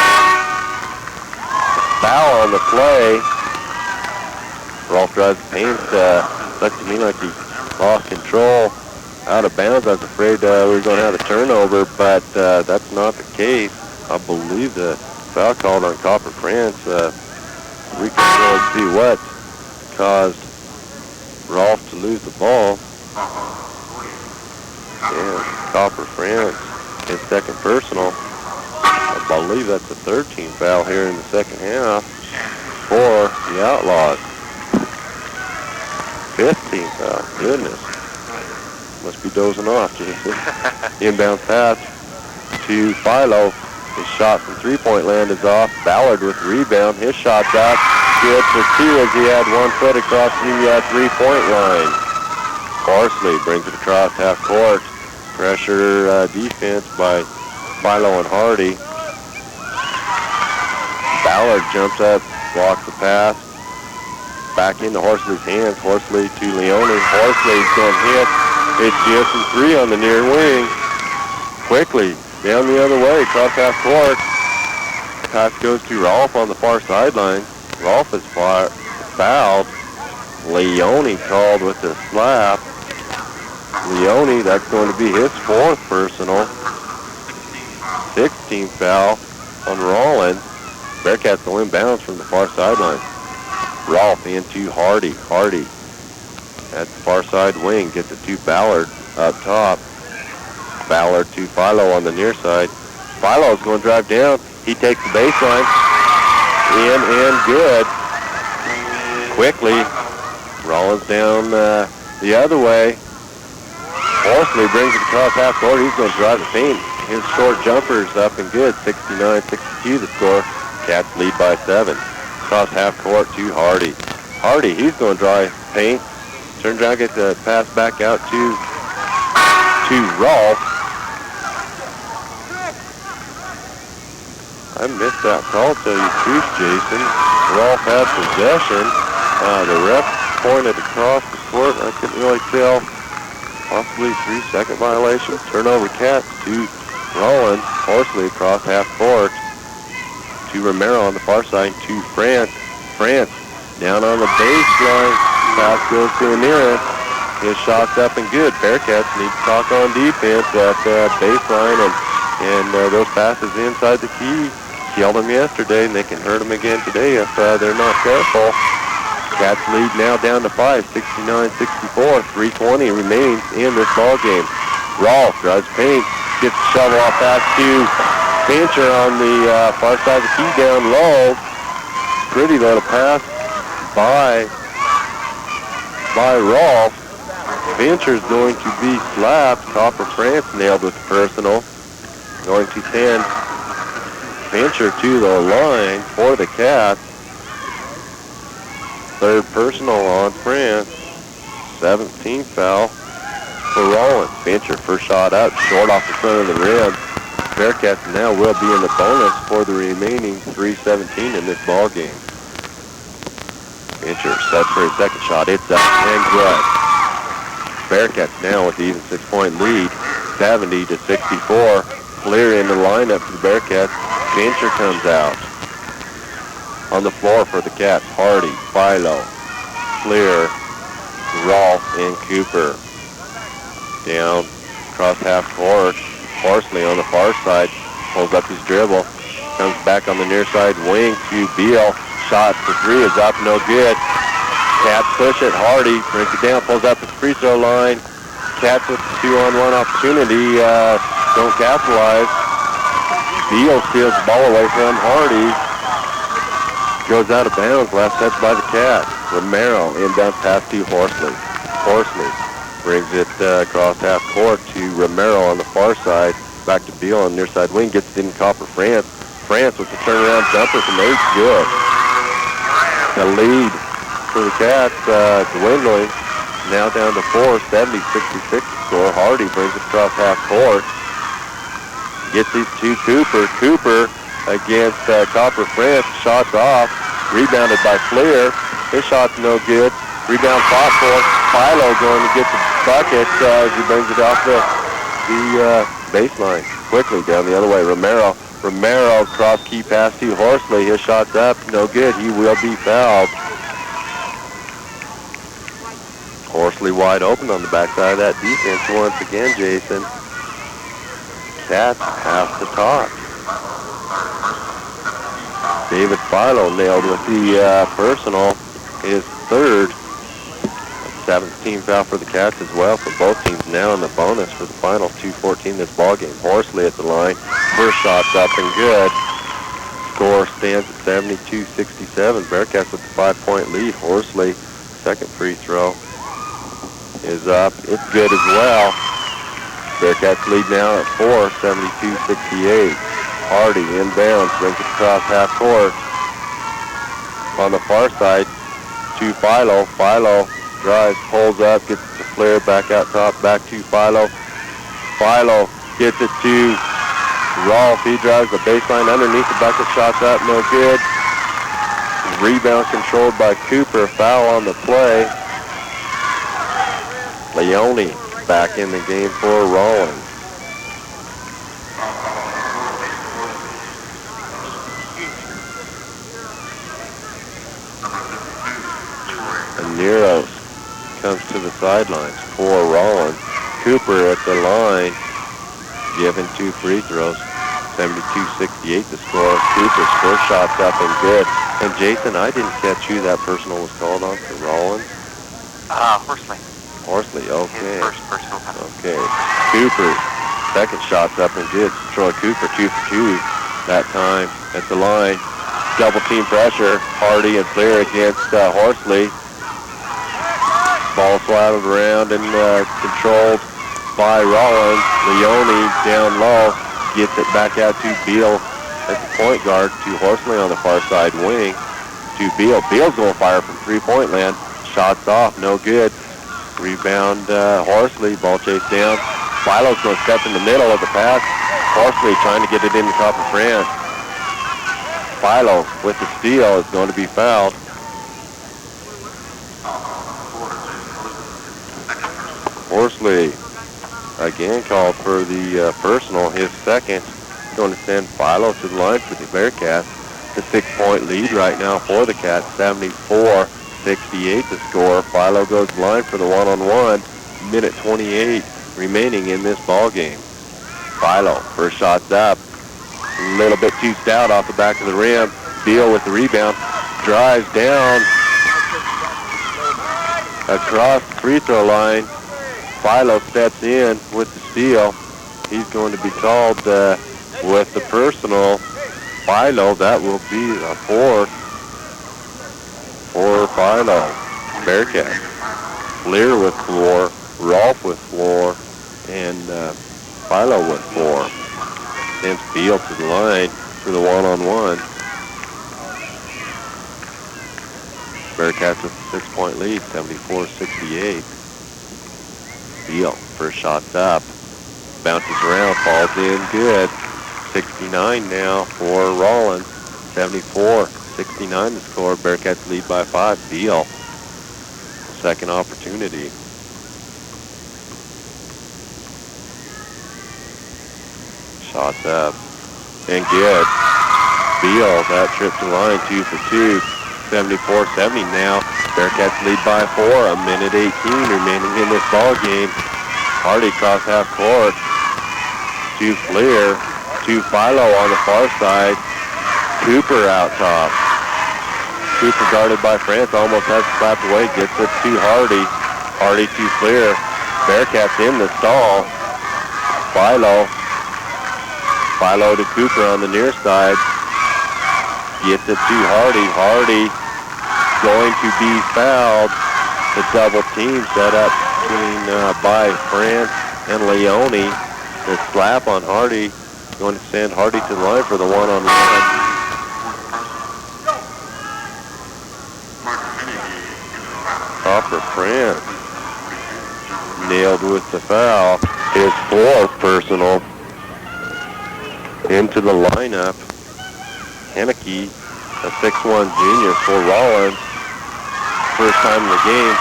Foul on the play. Rolf drives the paint. Looks to me like he lost control. Out of bounds. I was afraid we were going to have a turnover, but that's not the case. I believe the foul called on Copper France. We can really see what caused Rolf to lose the ball. Yeah, Copper France, his second personal. I believe that's the third team foul here in the second half for the Outlaws. 15th foul. Goodness. Must be dozing off, Jason. Inbound pass to Philo. His shot from three-point land is off. Ballard with the rebound. His shot's up. Good for two as he had 1 foot across the three-point line. Parsley brings it across half court. Pressure defense by Philo and Hardy. Ballard jumps up, blocks the pass. Back into Horsley's hands. Horsley to Leone. Horsley's going to hit. It's just from three on the near wing. Quickly down the other way, across half court. Pass goes to Rolf on the far sideline. Rolf is fouled. Leone called with a slap. Leone, that's going to be his fourth personal. 16th foul on Rawlins. Bearcats will inbounds from the far sideline. Rolf into Hardy. Hardy at the far side wing. Gets it to Ballard up top. Ballard to Philo on the near side. Philo's going to drive down. He takes the baseline. In and good. Quickly. Rawlins down the other way. Horsley brings it across half court. He's going to drive the paint. His short jumper's up and good. 69-62 the score. Cats lead by 7. Across half court to Hardy. Hardy, he's going to drive paint. Turns around, gets the pass back out to Rolf. I missed that call, tell you the truth, Jason. Rolf had possession. The ref pointed across the court. I couldn't really tell. Possibly 3-second violation. Turnover Cats to Rawlins. Horsley across half court. to Romero on the far side, to France. France down on the baseline. Pass goes to the nearest. His shot's up and good. Bearcats need to talk on defense at baseline, and those passes inside the key. Killed them yesterday, and they can hurt them again today if they're not careful. Cats lead now down to 5, 69-64. 3:20 remains in this ball game. Rolf drives paint, gets the shovel off pass to Fincher on the far side of the key down low. Pretty little pass by Rolf. Fincher's going to be slapped. Copper France nailed with the personal. Going to send Fincher to the line for the Cats. Third personal on France. 17th foul for Rawlins. Fincher first shot out, short off the front of the rim. Bearcats now will be in the bonus for the remaining 3:17 in this ball game. Fincher sets for his second shot. It's up and good. Bearcats now with the even 6-point lead, 70-64. Clear in the lineup for the Bearcats. Fincher comes out. On the floor for the Cats, Hardy, Philo, Clear, Rolf, and Cooper. Down across half court. Horsley on the far side pulls up his dribble. Comes back on the near side wing to Beal. Shot for three is up, no good. Cats push it. Hardy brings it down, pulls up at the free throw line. Cats with the 2-on-1 opportunity. Don't capitalize. Beal steals the ball away from Hardy. Goes out of bounds. Last touch by the Cats. Romero inbounds pass to Horsley. Horsley brings it across half court to Romero on the far side. Back to Beal on the near side wing. Gets it in Copper France. France with the turnaround jumper from 8. Good. The lead for the Cats dwindling. Now down to 4, 70-66 score. Hardy brings it across half court. Gets it to Cooper. Cooper against Copper France. Shots off. Rebounded by Fleer. His shot's no good. Rebound fought for. Philo going to get the bucket as he brings it off the baseline. Quickly down the other way. Romero cross key pass to Horsley. His shot's up. No good. He will be fouled. Horsley wide open on the backside of that defense once again, Jason. Cats have to talk. David Philo nailed with the personal, his third. 17th foul for the Cats as well for both teams now in the bonus for the final 2:14 this ball game. Horsley at the line. First shot's up and good. Score stands at 72-67. Bearcats with the 5-point lead. Horsley, second free throw is up. It's good as well. Bearcats lead now at 4, 72-68. Hardy inbounds, brings it across half court. On the far side to Philo. Philo drives, pulls up, gets it to Flair, back out top, back to Philo. Philo gets it to Rolf. He drives the baseline underneath the bucket, shots up, no good. Rebound controlled by Cooper, foul on the play. Leone back in the game for Rawlins. And Neros comes to the sidelines for Rawlins. Cooper at the line, given 2 free throws. 72-68 the score. Cooper's first shot's up and good. And Jason, I didn't catch who that personal was called on for Rawlins. Horsley. Horsley, okay. His first personal penalty. Okay. Cooper, second shot's up and good. Troy Cooper, 2 for 2 that time at the line. Double team pressure. Hardy and Flair against Horsley. Ball slatted around and controlled by Rawlins. Leone down low. Gets it back out to Beal at the point guard, to Horsley on the far side wing, to Beal. Beal's going to fire from three-point land. Shots off, no good. Rebound Horsley, ball chase down. Philo's going to step in the middle of the pass. Horsley trying to get it into Copper France. Philo with the steal is going to be fouled. Horsley again called for the personal, his second. Going to send Philo to the line for the Bearcats. a 6-point lead right now for the Cats. 74-68 the score. Philo goes blind for the one-on-one. Minute 28 remaining in this ball game. Philo, first shot's up. A little bit too stout off the back of the rim. Beal with the rebound. Drives down across the free throw line. Philo steps in with the steal. He's going to be called with the personal. Philo, that will be a fourth for Philo. Bearcats. Fleer with 4, Rolfe with 4, and Philo with 4. Sends Beal to the line for the one-on-one. Bearcats with a 6-point lead, 74-68. Beal, first shot's up. Bounces around, falls in, good. 69 now for Rawlins. 74-69 the score. Bearcats lead by 5. Beal, second opportunity. Shots up and good. Beal, that trip to line, 2 for 2. 74-70 now. Bearcats lead by 4. A minute 18 remaining in this ball game. Hardy cross half court to Fleer, to Philo on the far side. Cooper out top. Cooper guarded by France, almost has it slapped away, gets it to Hardy. Hardy to Fleer. Bearcats in the stall. Philo to Cooper on the near side. Gets it to Hardy. Hardy going to be fouled. The double team set up by France and Leone. The slap on Hardy, going to send Hardy to the line for the one-on-one. Copper France nailed with the foul. His 4th personal. Into the lineup. Henneke, a 6'1 junior for Rawlins. First time in the game.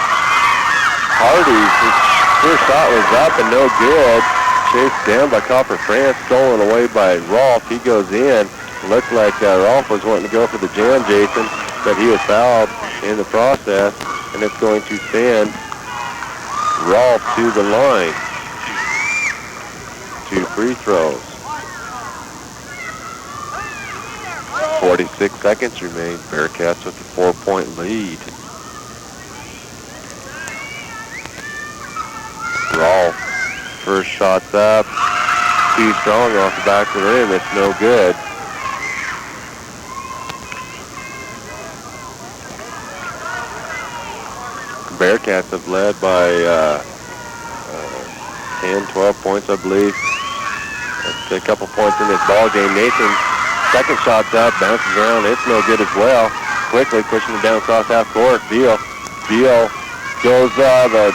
Hardy, his first shot was up and no good. Chased down by Copper France, stolen away by Rolfe. He goes in. Looked like Rolfe was wanting to go for the jam, Jason, but he was fouled in the process, and it's going to send Rolfe to the line. 2 free throws. 46 seconds remain. Bearcats with a 4-point lead. Rolfe, first shot's up. Too strong off the back of the rim. It's no good. Bearcats have led by 10, 12 points, I believe. That's a couple points in this ball game. Nathan, second shot's up, bounces around. It's no good as well. Quickly pushing it down across half court. Beal goes, the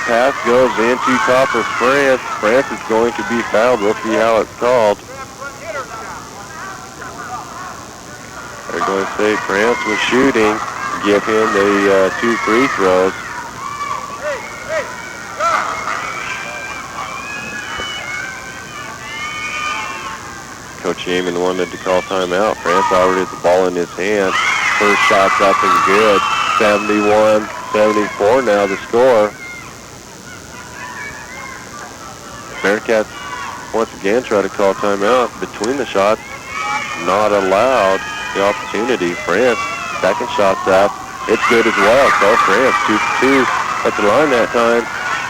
pass goes into Copper France. France is going to be fouled. We'll see how it's called. They're going to say France was shooting. Give him the 2 free throws. Coach Yeaman wanted to call timeout. France already had the ball in his hand. First shot's up and good. 71-74 now the score. Bearcats once again try to call timeout between the shots. Not allowed the opportunity. France, second shot's up. It's good as well. So France 2 for 2 at the line that time.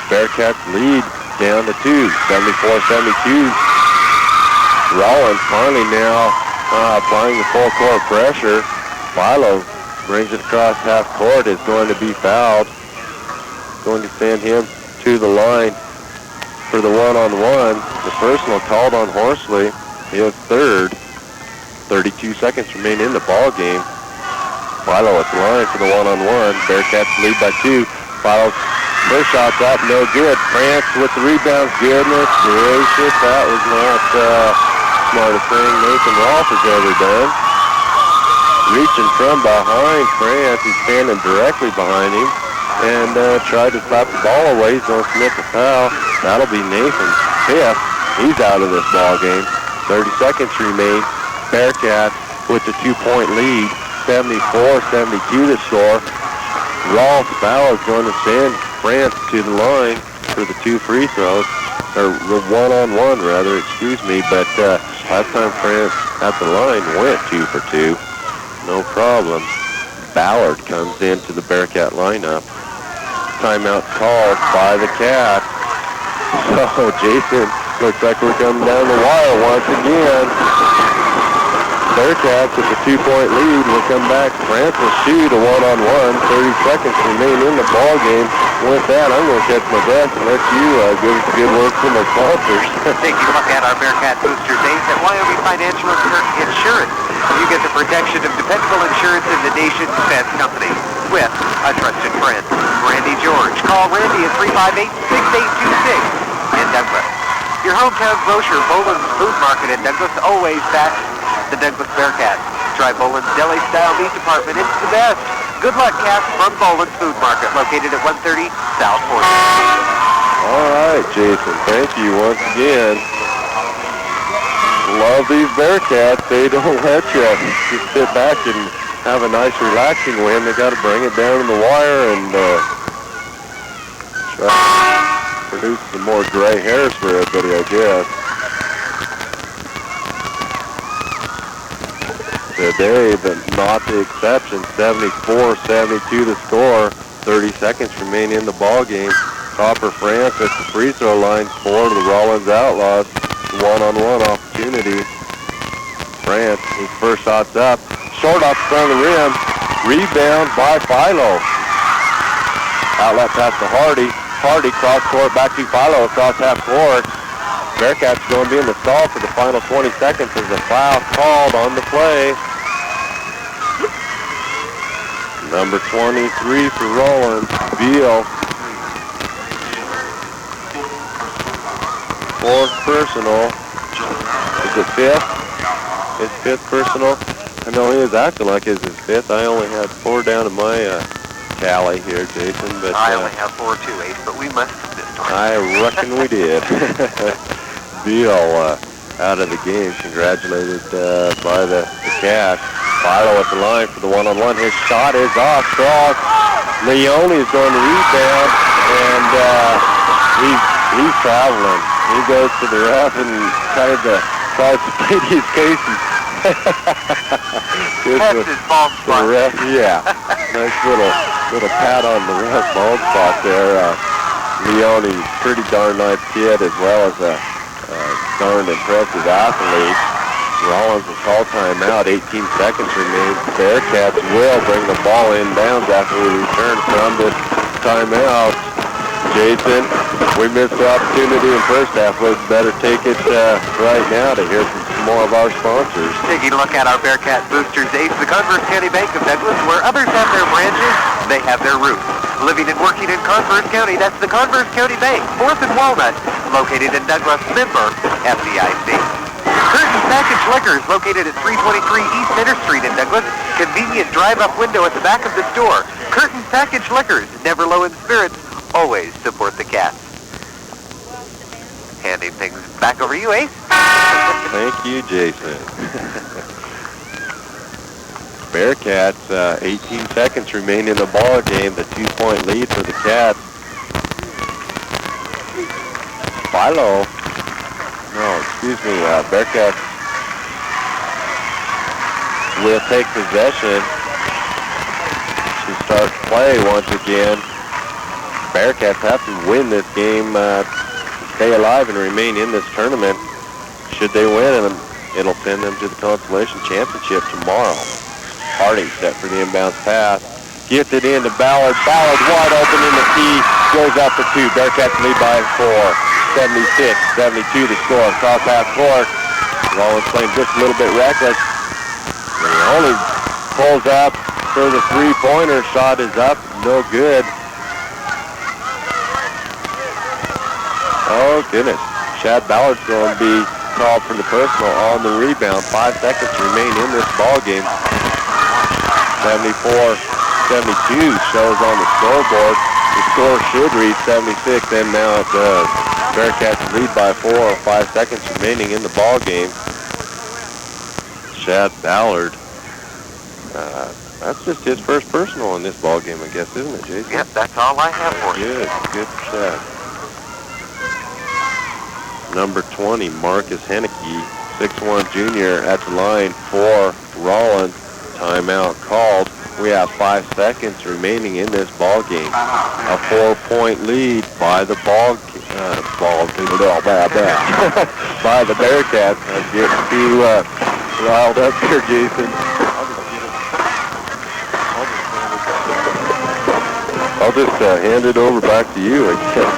Bearcats lead down to 2. 74-72. Rawlins finally now applying the full court pressure. Philo brings it across half court. Is going to be fouled. Going to send him to the line for the one-on-one. The personal called on Horsley. His 3rd. 32 seconds remain in the ball game. Philo at the line for the one-on-one. Bearcats lead by 2. Philo's first shot's up, no good. France with the rebound. Goodness gracious, that was not smartest thing Nathan Rolfe has ever done. Reaching from behind France. He's standing directly behind him and tried to slap the ball away. He's going to commit the foul. That'll be Nathan's 5th. He's out of this ball game. 30 seconds remain. Bearcats with the 2-point lead. 74-72 the score. Rolf Bauer's going to send France to the line for the 2 free throws, or one-on-one rather, excuse me, but last time France at the line went 2 for 2. No problem. Ballard comes into the Bearcat lineup. Timeout called by the Cats. So Jason, looks like we're coming down the wire once again. Bearcats with a 2-point lead will come back. France will shoot a one-on-one. 30 seconds remain in the ball game. With that, I'm going to catch my breath and let you give us good work from our sponsors. Taking a look at our Bearcat Boosters Ace at Wyoming Financial Insurance. You get the protection of dependable insurance in the nation's best company with a trusted friend, Randy George. Call Randy at 358-6826 in Douglas. Your hometown grocer, Boland's Food Market in Douglas, always backs the Douglas Bearcats. Try Boland's deli-style meat department. It's the best. Good luck, Cats, from Boland's Food Market, located at 130 South 4th. All right, Jason, thank you once again. Love these Bearcats. They don't let you just sit back and have a nice relaxing win. They got to bring it down to the wire and try to produce some more gray hairs for everybody, I guess. Today, but not the exception. 74-72 the score. 30 seconds remain in the ball game. Copper France at the free throw line for the Rawlins Outlaws. One-on-one opportunity. France, his first shot's up. Short off the front of the rim. Rebound by Philo. Outlet pass to Hardy. Hardy cross court back to Philo across half court. Bearcats going to be in the stall for the final 20 seconds as a foul called on the play. Number 23 for Rawlins, Beal. 4th personal. Is it 5th? His 5th personal? I know he was acting like it's his 5th. I only had 4 down in my tally here, Jason. But I only have 4 too, Ace, but we must have missed one. I reckon we did. Beal out of the game, congratulated by the Cats. Philo at the line for the one-on-one. His shot is off. Cross. Leone is going to rebound, and he's traveling. He goes to the ref and tries to plead his case. That's his ball spot. The ref, yeah. Nice little pat on the ref ball spot there. Leone, pretty darn nice kid, as well as a darn impressive athlete. Rawlins will call timeout. 18 seconds remain. Bearcats will bring the ball inbounds after we return from this timeout. Jason, we missed the opportunity in first half. Let's better take it right now to hear from some more of our sponsors. Taking a look at our Bearcat Boosters Ace, the Converse County Bank of Douglas, where others have their branches, they have their roots. Living and working in Converse County, that's the Converse County Bank, 4th and Walnut, located in Douglas, member FDIC. Curtin Package Liquors, located at 323 East Center Street in Douglas. Convenient drive-up window at the back of the store. Curtin Package Liquors, never low in spirits, always support the Cats. Handing things back over to you, Ace. Thank you, Jason. Bearcats, 18 seconds remain in the ball game. The 2-point lead for the Cats. Philo. Bearcats will take possession to start play once again. Bearcats have to win this game to stay alive and remain in this tournament. Should they win, it'll send them to the Consolation Championship tomorrow. Harding set for the inbounds pass. Gifted into Ballard. Ballard wide open in the key. Goes up for 2. Bearcats lead by 4. 76-72 the score across half court. Rawlins playing just a little bit reckless. Leone pulls up for the three-pointer. Shot is up, no good. Oh goodness. Chad Ballard's going to be called for the personal on the rebound. 5 seconds remain in this ball game. 74-72 shows on the scoreboard. The score should read 76, and now it does. Bearcats lead by 4, 5 seconds remaining in the ball game. Chad Ballard. That's just his first personal in this ball game, I guess, isn't it, Jason? Yep, that's all I have for you. Good for Chad. Number 20, Marcus Henneke, 6'1" junior at the line for Rawlins. Timeout called. We have 5 seconds remaining in this ball game. A 4-point lead by the by the Bearcats. I'm getting too riled up here, Jason. I'll just hand it over back to you, I guess.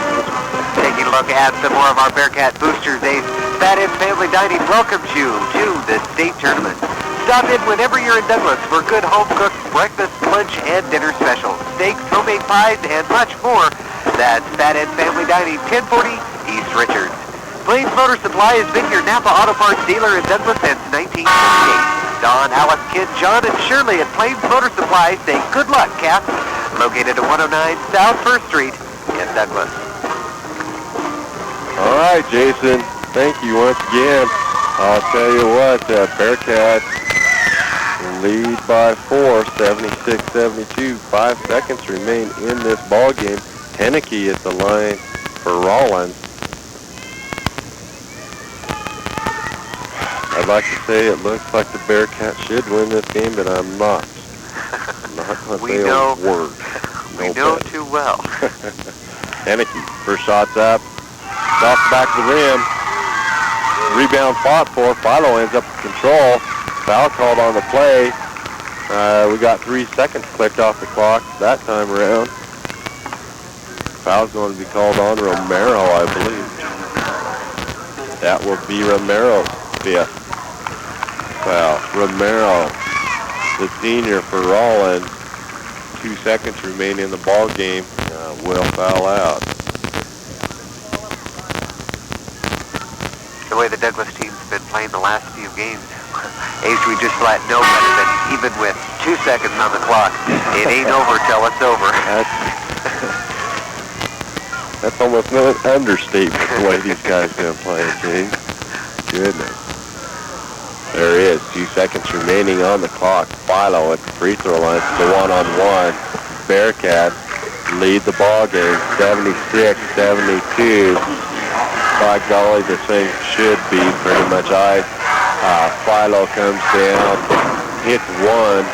Taking a look at some more of our Bearcat boosters, Ace. Fat Ed Family Dining welcomes you to the state tournament. Stop in whenever you're in Douglas for good home-cooked breakfast, lunch, and dinner specials, steaks, homemade pies, and much more. That's Fat Ed Family Dining, 1040 East Richards. Plains Motor Supply has been your Napa Auto Parts dealer in Douglas since 1978. Don, Alice, Kid, John, and Shirley at Plains Motor Supply say good luck, Cap. Located at 109 South 1st Street in Douglas. All right, Jason. Thank you once again. I'll tell you what, Bearcats lead by 4, 76-72. 5 seconds remain in this ball game. Henneke at the line for Rawlins. I'd like to say it looks like the Bearcats should win this game, but I'm not. I'm not going to say a word. We know too well. Henneke, first shot's up. It's off the back of the rim. Rebound fought for. Philo ends up with control. Foul called on the play. We got 3 seconds clicked off the clock that time around. Foul's going to be called on Romero, I believe. That will be Romero's 5th foul. Romero, the senior for Rawlins. 2 seconds remain in the ball game. Will foul out. The way the Douglas team's been playing the last few games, Ace, we just let know better that even with 2 seconds on the clock, it ain't over till it's over. That's almost an understatement, the way these guys have been playing, James. Goodness. There is 2 seconds remaining on the clock. Philo at the free throw line. It's the one-on-one. Bearcats lead the ball game, 76-72. By golly, this thing should be pretty much ice. Philo comes down, hits one,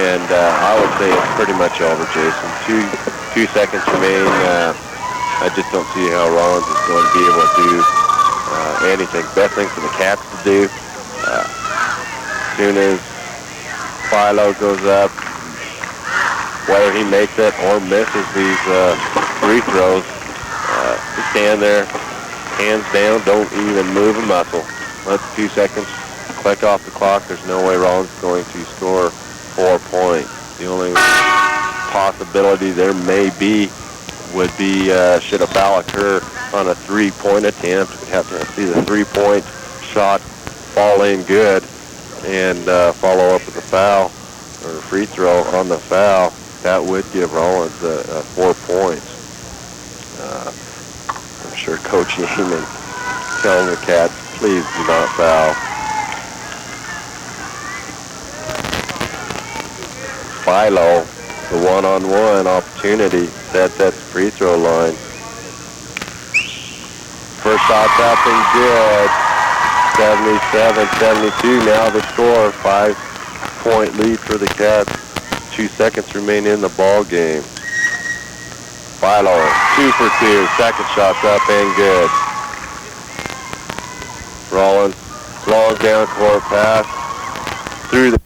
and I would say it's pretty much over, Jason. 2 seconds remain. I just don't see how Rawlins is going to be able to do anything. Best thing for the Cats to do, as soon as Philo goes up, whether he makes it or misses these free throws, just stand there, hands down, don't even move a muscle. Let the 2 seconds click off the clock. There's no way Rawlins is going to score 4 points. The only possibility there may be would be should a foul occur on a 3-point attempt. We'd have to see the 3-point shot fall in good and follow up with a foul or a free throw on the foul. That would give Rawlins 4 points. I'm sure Coach Yeaman telling the Cats, please do not foul. Philo, the one-on-one opportunity, sets at the free throw line. First shot's up and good. 77-72 now the score. 5-point lead for the Cats. 2 seconds remain in the ball game. Philo, 2 for 2. Second shot's up and good. Rawlins, long down court pass through the